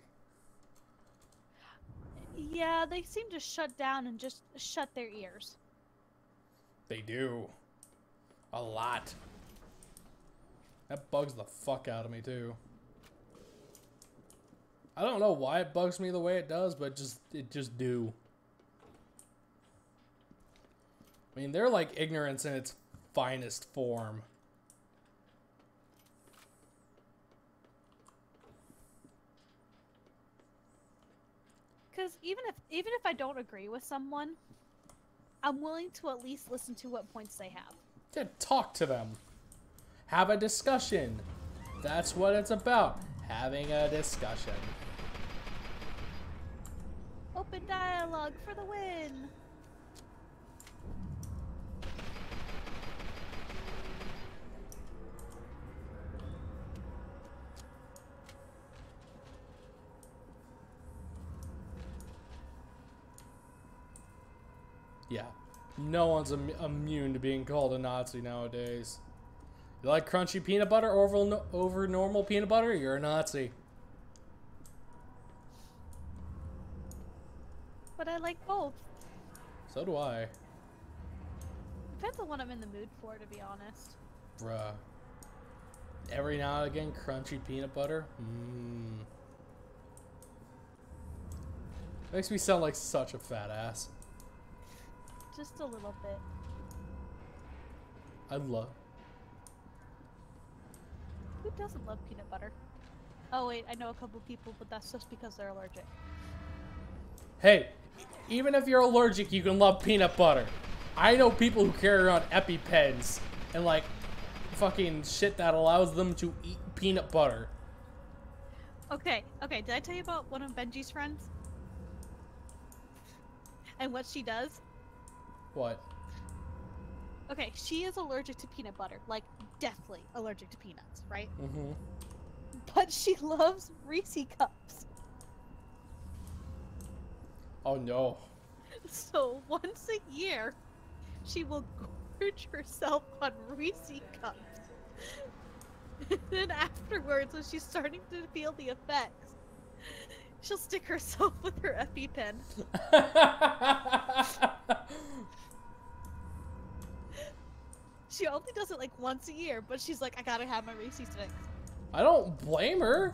Yeah, they seem to shut down and just shut their ears. They do. A lot. That bugs the fuck out of me, too. I don't know why it bugs me the way it does, but it just do. I mean, they're like ignorance in its finest form. Because even if I don't agree with someone, I'm willing to at least listen to what points they have. Yeah, talk to them. Have a discussion. That's what it's about. Having a discussion. Open dialogue for the win. Yeah. No one's immune to being called a Nazi nowadays. You like crunchy peanut butter over normal peanut butter? You're a Nazi. But I like both. So do I. Depends on what I'm in the mood for, to be honest. Bruh. Every now and again, crunchy peanut butter? Mmm. Makes me sound like such a fat ass. Just a little bit. I love. Who doesn't love peanut butter? Oh wait, I know a couple people, but that's just because they're allergic. Hey, even if you're allergic, you can love peanut butter. I know people who carry around EpiPens and like fucking shit that allows them to eat peanut butter. Okay, did I tell you about one of Benji's friends? And what she does? What? Okay, she is allergic to peanut butter. Like, deathly allergic to peanuts, right? Mm-hmm. But she loves Reese cups. Oh no. So once a year, she will gorge herself on Reese cups. And then afterwards, when she's starting to feel the effects, she'll stick herself with her EpiPen. She only does it like once a year, but she's like, I gotta have my Reese sticks. I don't blame her.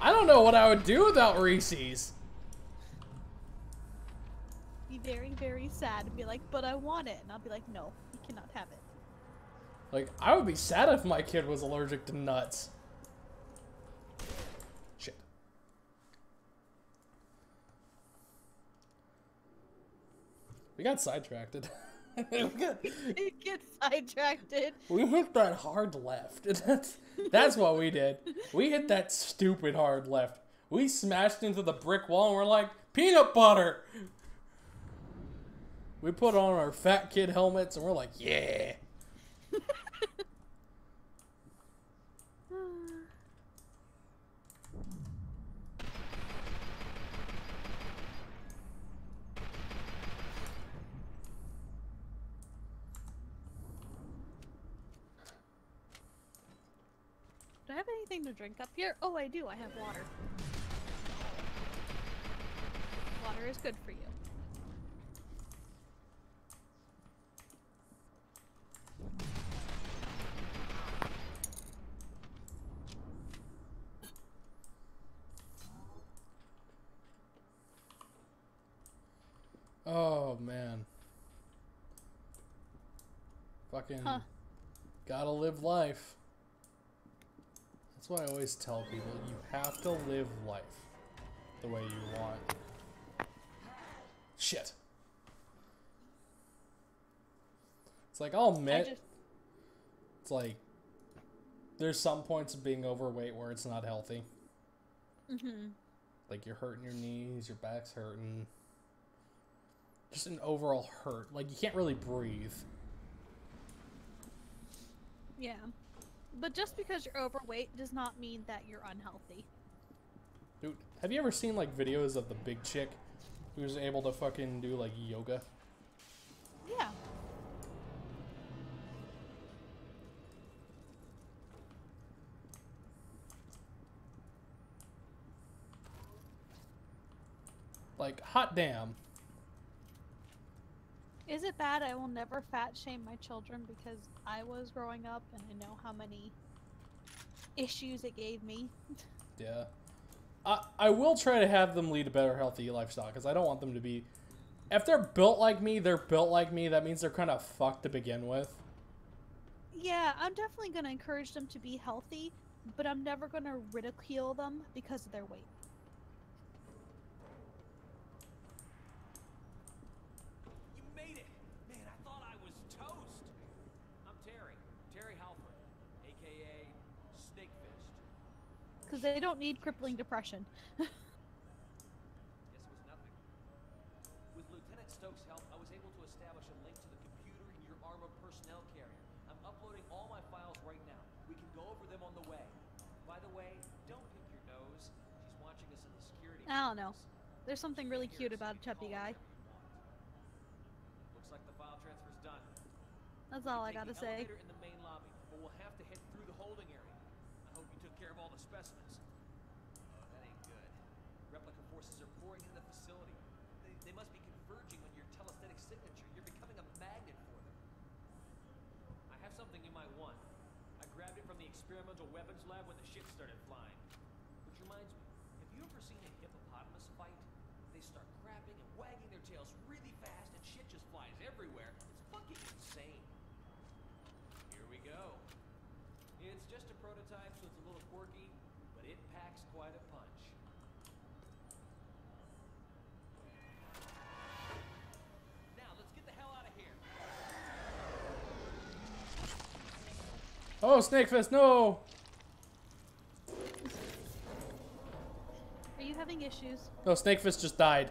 I don't know what I would do without Reese's. Be very, very sad and be like, but I want it. And I'll be like, no, you cannot have it. Like, I would be sad if my kid was allergic to nuts. We got sidetracked. Get sidetracked. We hit that hard left. That's what we did. We hit that stupid hard left. We smashed into the brick wall and we're like, peanut butter! We put on our fat kid helmets and we're like, yeah! Do I have anything to drink up here? Oh, I do. I have water. Water is good for you. Oh, man. Fucking gotta live life. That's why I always tell people, you have to live life the way you want. Shit. It's like, I'll admit, it's like, there's some points of being overweight where it's not healthy. Mm-hmm. Like, you're hurting your knees, your back's hurting. Just an overall hurt. Like, you can't really breathe. Yeah. But just because you're overweight does not mean that you're unhealthy. Dude, have you ever seen, like, videos of the big chick who's able to fucking do, like, yoga? Yeah. Like, hot damn. Is it bad? I will never fat shame my children because I was growing up and I know how many issues it gave me. Yeah. I will try to have them lead a better, healthy lifestyle because I don't want them to be... If they're built like me, they're built like me. That means they're kind of fucked to begin with. Yeah, I'm definitely going to encourage them to be healthy, but I'm never going to ridicule them because of their weight. You made it! Man, I thought I was toast! I'm Terry Halford, aka Snakefist. Because they don't need crippling depression. Guess it was nothing. With Lieutenant Stokes' help, I was able to establish a link to the computer in your armored personnel carrier. I'm uploading all my files right now. We can go over them on the way. By the way, don't pick your nose. She's watching us in the security I don't know. cameras. There's something really cute about a chubby guy. Looks like the file transfer's done. That's all I Take gotta the say. elevator in the main lobby, but we'll have to head through the holding area. I hope you took care of all the specimens. Oh, that ain't good. Replica forces are pouring into the facility. They must be converging on your telesthetic signature. You're becoming a magnet for them. I have something you might want. I grabbed it from the experimental weapons lab when the shit started flying. Which reminds me, have you ever seen a hippopotamus fight? They start crapping and wagging their tails really fast and shit just flies everywhere. It's fucking insane. Here we go. It's just a prototype, so it's a little quirky, but it packs quite a punch. Now, let's get the hell out of here. Oh, Snakefist, no! Are you having issues? No, Snakefist just died.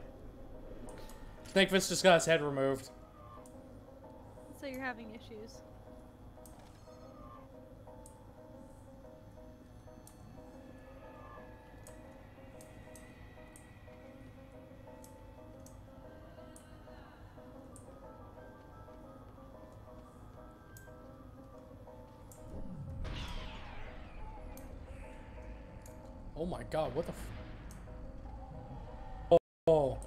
Snakefist just got his head removed. So you're having issues. Oh my god, what the f... Oh.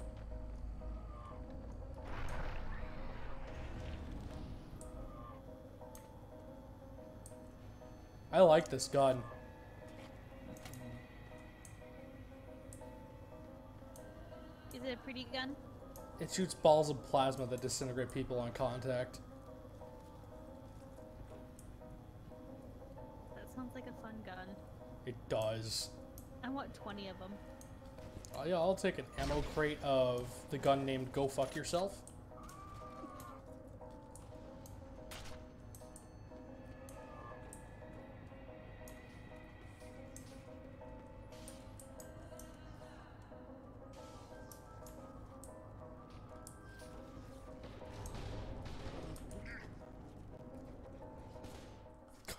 I like this gun. Is it a pretty gun? It shoots balls of plasma that disintegrate people on contact. That sounds like a fun gun. It does. I want 20 of them. Oh yeah, I'll take an ammo crate of the gun named Go Fuck Yourself.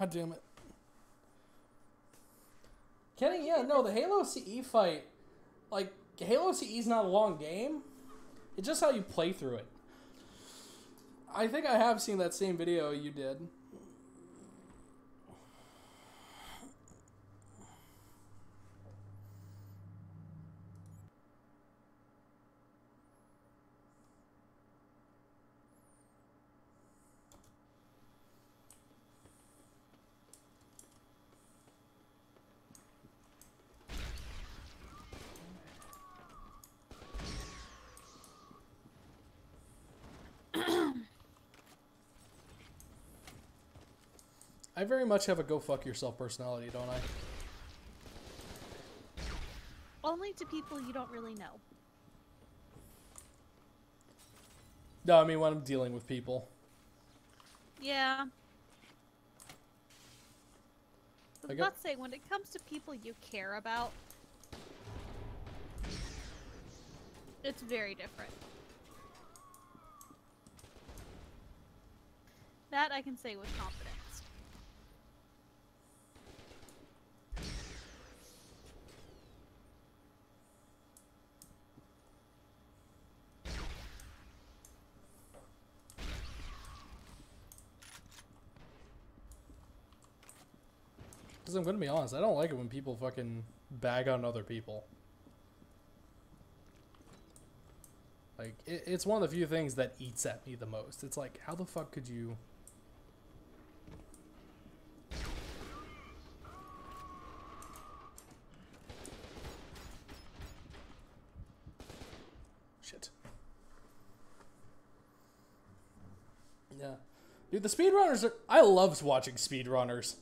God damn it. Kenny, yeah, no, the Halo CE fight, like, Halo CE is not a long game. It's just how you play through it. I think I have seen that same video you did. I very much have a go fuck yourself personality, don't I? Only to people you don't really know. No, I mean when I'm dealing with people. Yeah. I I was got- about to say, when it comes to people you care about, it's very different. That I can say with confidence. Because I'm going to be honest, I don't like it when people fucking bag on other people. Like, it's one of the few things that eats at me the most. It's like, how the fuck could you... Shit. Yeah. Dude, the speedrunners are... I loved watching speedrunners.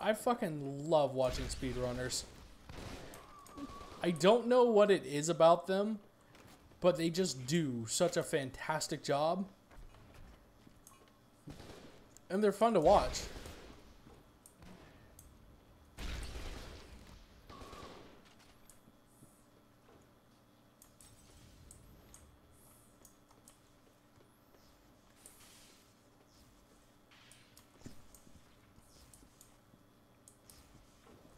I fucking love watching speedrunners. I don't know what it is about them, but they just do such a fantastic job. And they're fun to watch.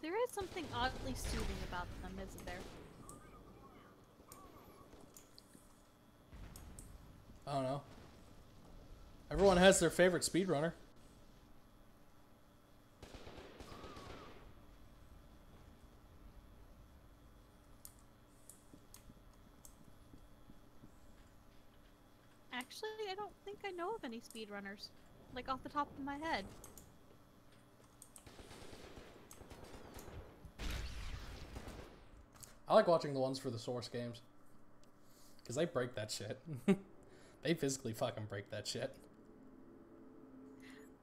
There is something oddly soothing about them, isn't there? I don't know. Everyone has their favorite speedrunner. Actually, I don't think I know of any speedrunners. Like, off the top of my head. I like watching the ones for the Source games. Because they break that shit. They physically fucking break that shit.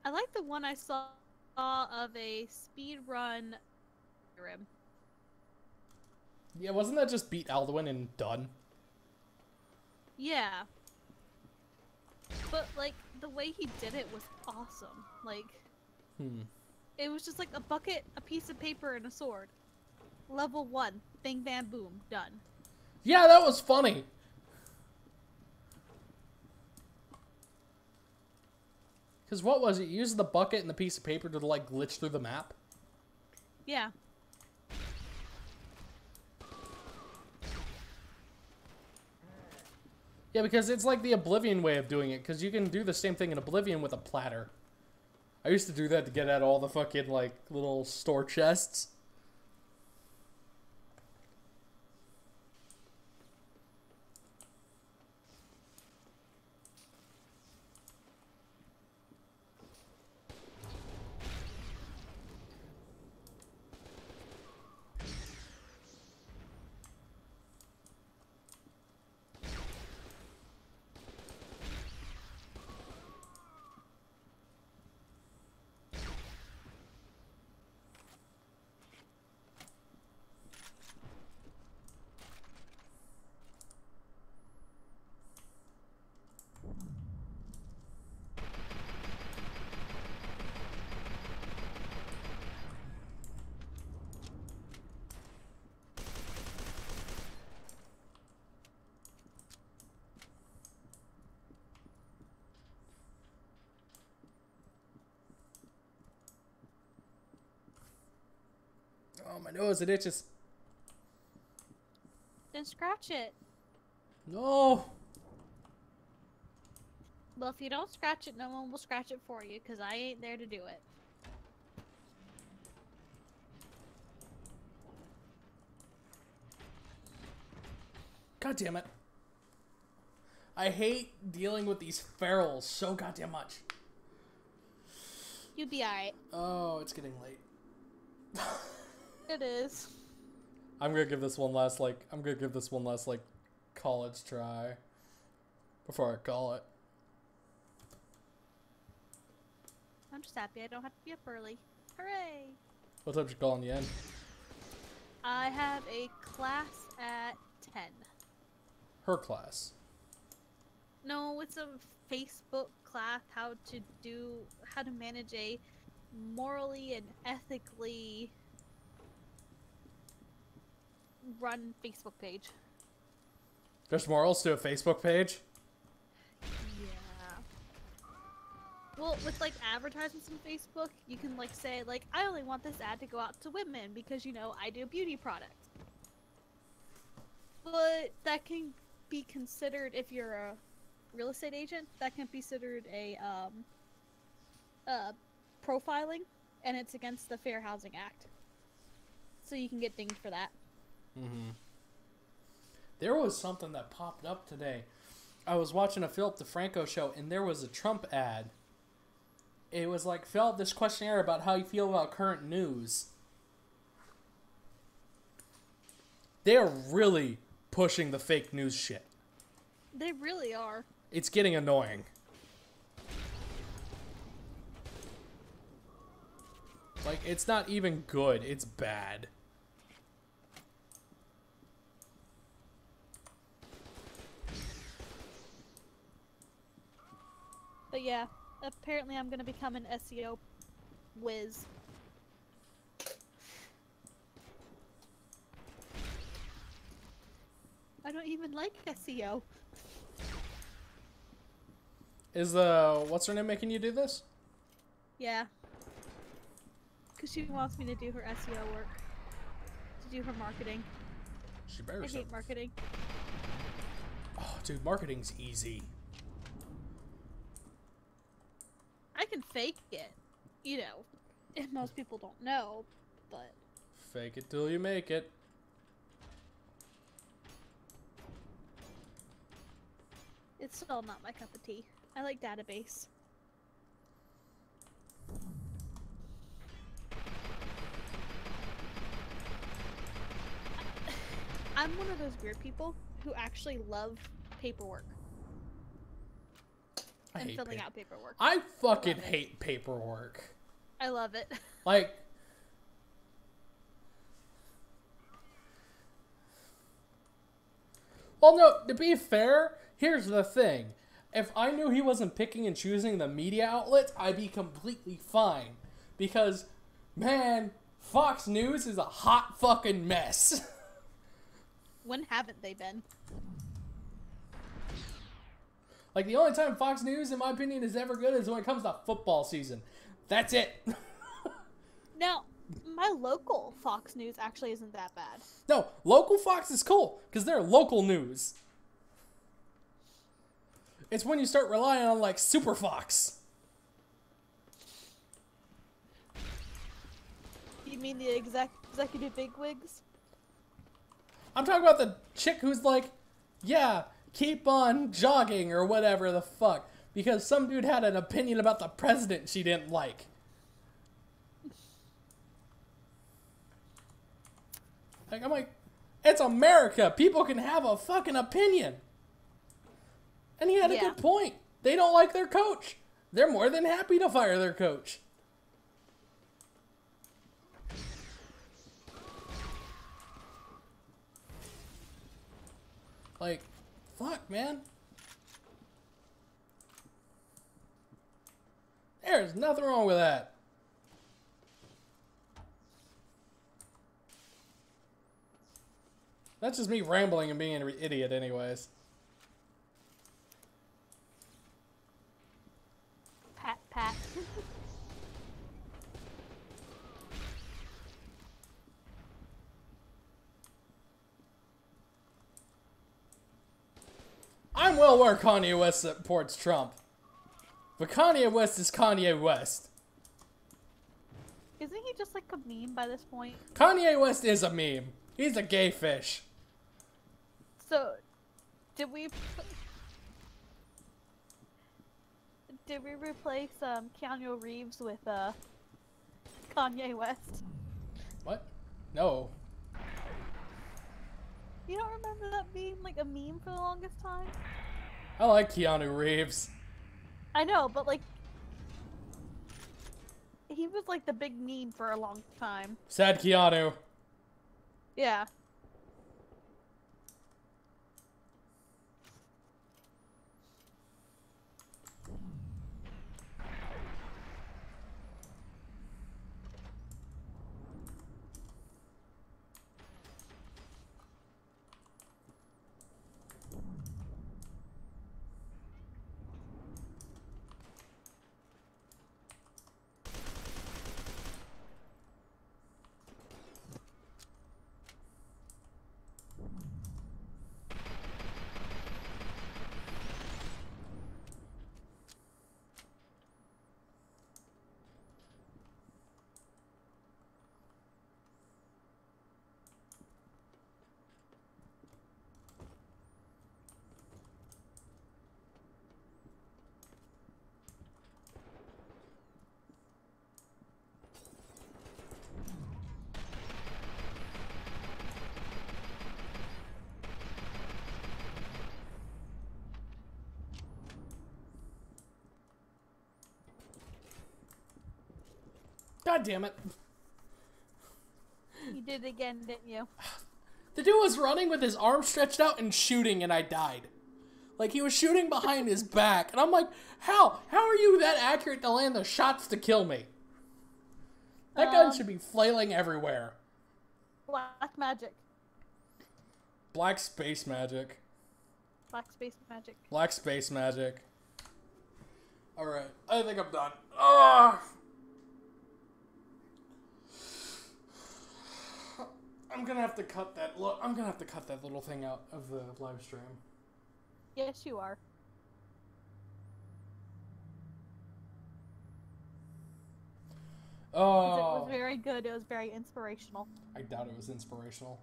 I like the one I saw of a speedrun. Yeah, wasn't that just beat Alduin and done? Yeah. But, like, the way he did it was awesome. Like, it was just like a bucket, a piece of paper, and a sword. Level 1. Bing, bam, boom. Done. Yeah, that was funny. Because what was it? You used the bucket and the piece of paper to, like, glitch through the map? Yeah. Yeah, because it's like the Oblivion way of doing it. Because you can do the same thing in Oblivion with a platter. I used to do that to get at all the fucking, like, little store chests. Oh, my nose, it itches. Then scratch it. No. Well, if you don't scratch it, no one will scratch it for you, because I ain't there to do it. God damn it. I hate dealing with these ferals so goddamn much. You'll be alright. Oh, it's getting late. It is. I'm gonna give this one last, like, college try. Before I call it. I'm just happy I don't have to be up early. Hooray! What time's you calling the end? I have a class at 10. Her class. No, it's a Facebook class how to manage a morally and ethically run Facebook page. There's morals to a Facebook page? Yeah. Well, with like advertisements on Facebook, you can like say like, I only want this ad to go out to women because, you know, I do beauty products. But that can be considered, if you're a real estate agent, that can be considered a profiling, and it's against the Fair Housing Act. So you can get dinged for that. Mm-hmm. There was something that popped up today. I was watching a Philip DeFranco show, and there was a Trump ad. It was like, fill out this questionnaire about how you feel about current news. They're really pushing the fake news shit. They really are. It's getting annoying. Like, it's not even good. It's bad. But yeah, apparently I'm gonna become an SEO whiz. I don't even like SEO. Is what's her name making you do this? Yeah. Because she wants me to do her SEO work. To do her marketing. She better I start. hate marketing. Oh, dude, marketing's easy. I can fake it. You know, if most people don't know, but... Fake it till you make it. It's still not my cup of tea. I like database. I'm one of those weird people who actually love paperwork. I And hate filling out paperwork. I fucking Love it. hate paperwork. I love it. Like, well, no, to be fair, here's the thing. If I knew he wasn't picking and choosing the media outlets, I'd be completely fine. Because, man, Fox News is a hot fucking mess. When haven't they been? Like, the only time Fox News, in my opinion, is ever good is when it comes to football season. That's it. Now, my local Fox News actually isn't that bad. No, local Fox is cool, because they're local news. It's when you start relying on, like, Super Fox. You mean the executive bigwigs? I'm talking about the chick who's like, yeah, keep on jogging or whatever the fuck. Because some dude had an opinion about the president she didn't like. Like, I'm like, it's America. People can have a fucking opinion. And he had a Yeah. good point. They don't like their coach. They're more than happy to fire their coach. Like, fuck, man. There's nothing wrong with that. That's just me rambling and being an idiot anyways. Pat. well where Kanye West supports Trump. But Kanye West is Kanye West. Isn't he just like a meme by this point? Kanye West is a meme. He's a gay fish. So, did we replace Keanu Reeves with Kanye West? What? No. You don't remember that being like a meme for the longest time? I like Keanu Reeves. I know, but like he was like the big meme for a long time. Sad Keanu. Yeah. God damn it. You did it again, didn't you? The dude was running with his arms stretched out and shooting, and I died. Like, he was shooting behind his back, and I'm like, how? How are you that accurate to land the shots to kill me? That gun should be flailing everywhere. Black magic. Black space magic. Black space magic. Black space magic. Alright, I think I'm done. Ugh! I'm gonna have to cut that. I'm gonna have to cut that little thing out of the live stream. Yes, you are. Oh, It was very good. It was very inspirational. I doubt it was inspirational.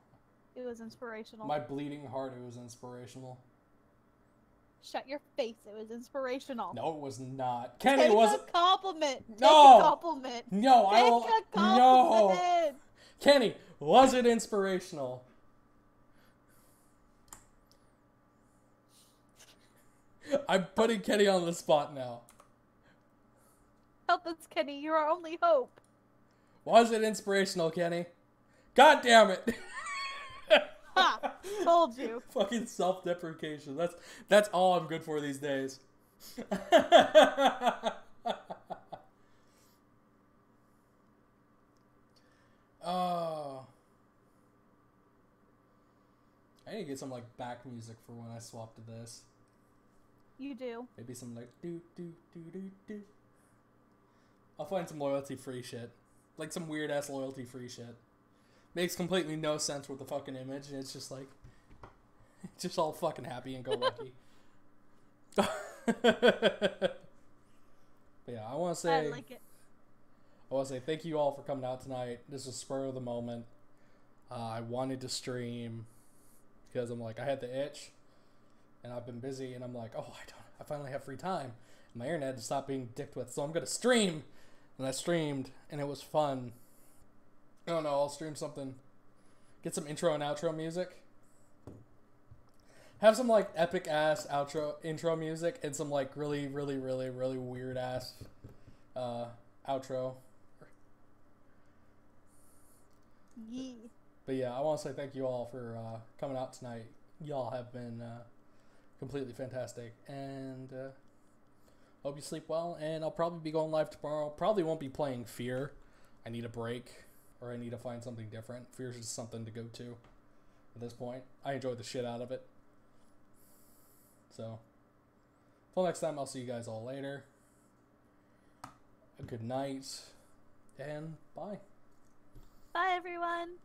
It was inspirational. My bleeding heart, it was inspirational. Shut your face. It was inspirational. No, it was not. Kenny Take wasn't. a compliment. No. Take a compliment. No, I Take will. a No. compliment. Kenny, was it inspirational? I'm putting Kenny on the spot now. Help us, Kenny. You're our only hope. Was it inspirational, Kenny? God damn it! Ha! Told you. Fucking self-deprecation. That's all I'm good for these days. Oh. I need to get some like back music for when I swap to this. You do. Maybe some like do do do do do. I'll find some loyalty free shit. Like some weird ass loyalty free shit. Makes completely no sense with the fucking image, and it's just like it's just all fucking happy and go lucky. But yeah, I wanna say I like it. I want to say thank you all for coming out tonight. This was spur of the moment. I wanted to stream because I'm like, I had the itch and I've been busy and I'm like, oh, I finally have free time. And my internet had to stop being dicked with, so I'm going to stream. And I streamed and it was fun. I don't know, I'll stream something. Get some intro and outro music. Have some like epic ass intro music and some like really weird ass outro. Yeah. But yeah, I want to say thank you all for coming out tonight. Y'all have been completely fantastic. And hope you sleep well. And I'll probably be going live tomorrow. Probably won't be playing F.E.A.R. I need a break. Or I need to find something different. F.E.A.R. is just something to go to at this point. I enjoyed the shit out of it. So, until next time, I'll see you guys all later. A good night. And bye. Bye, everyone.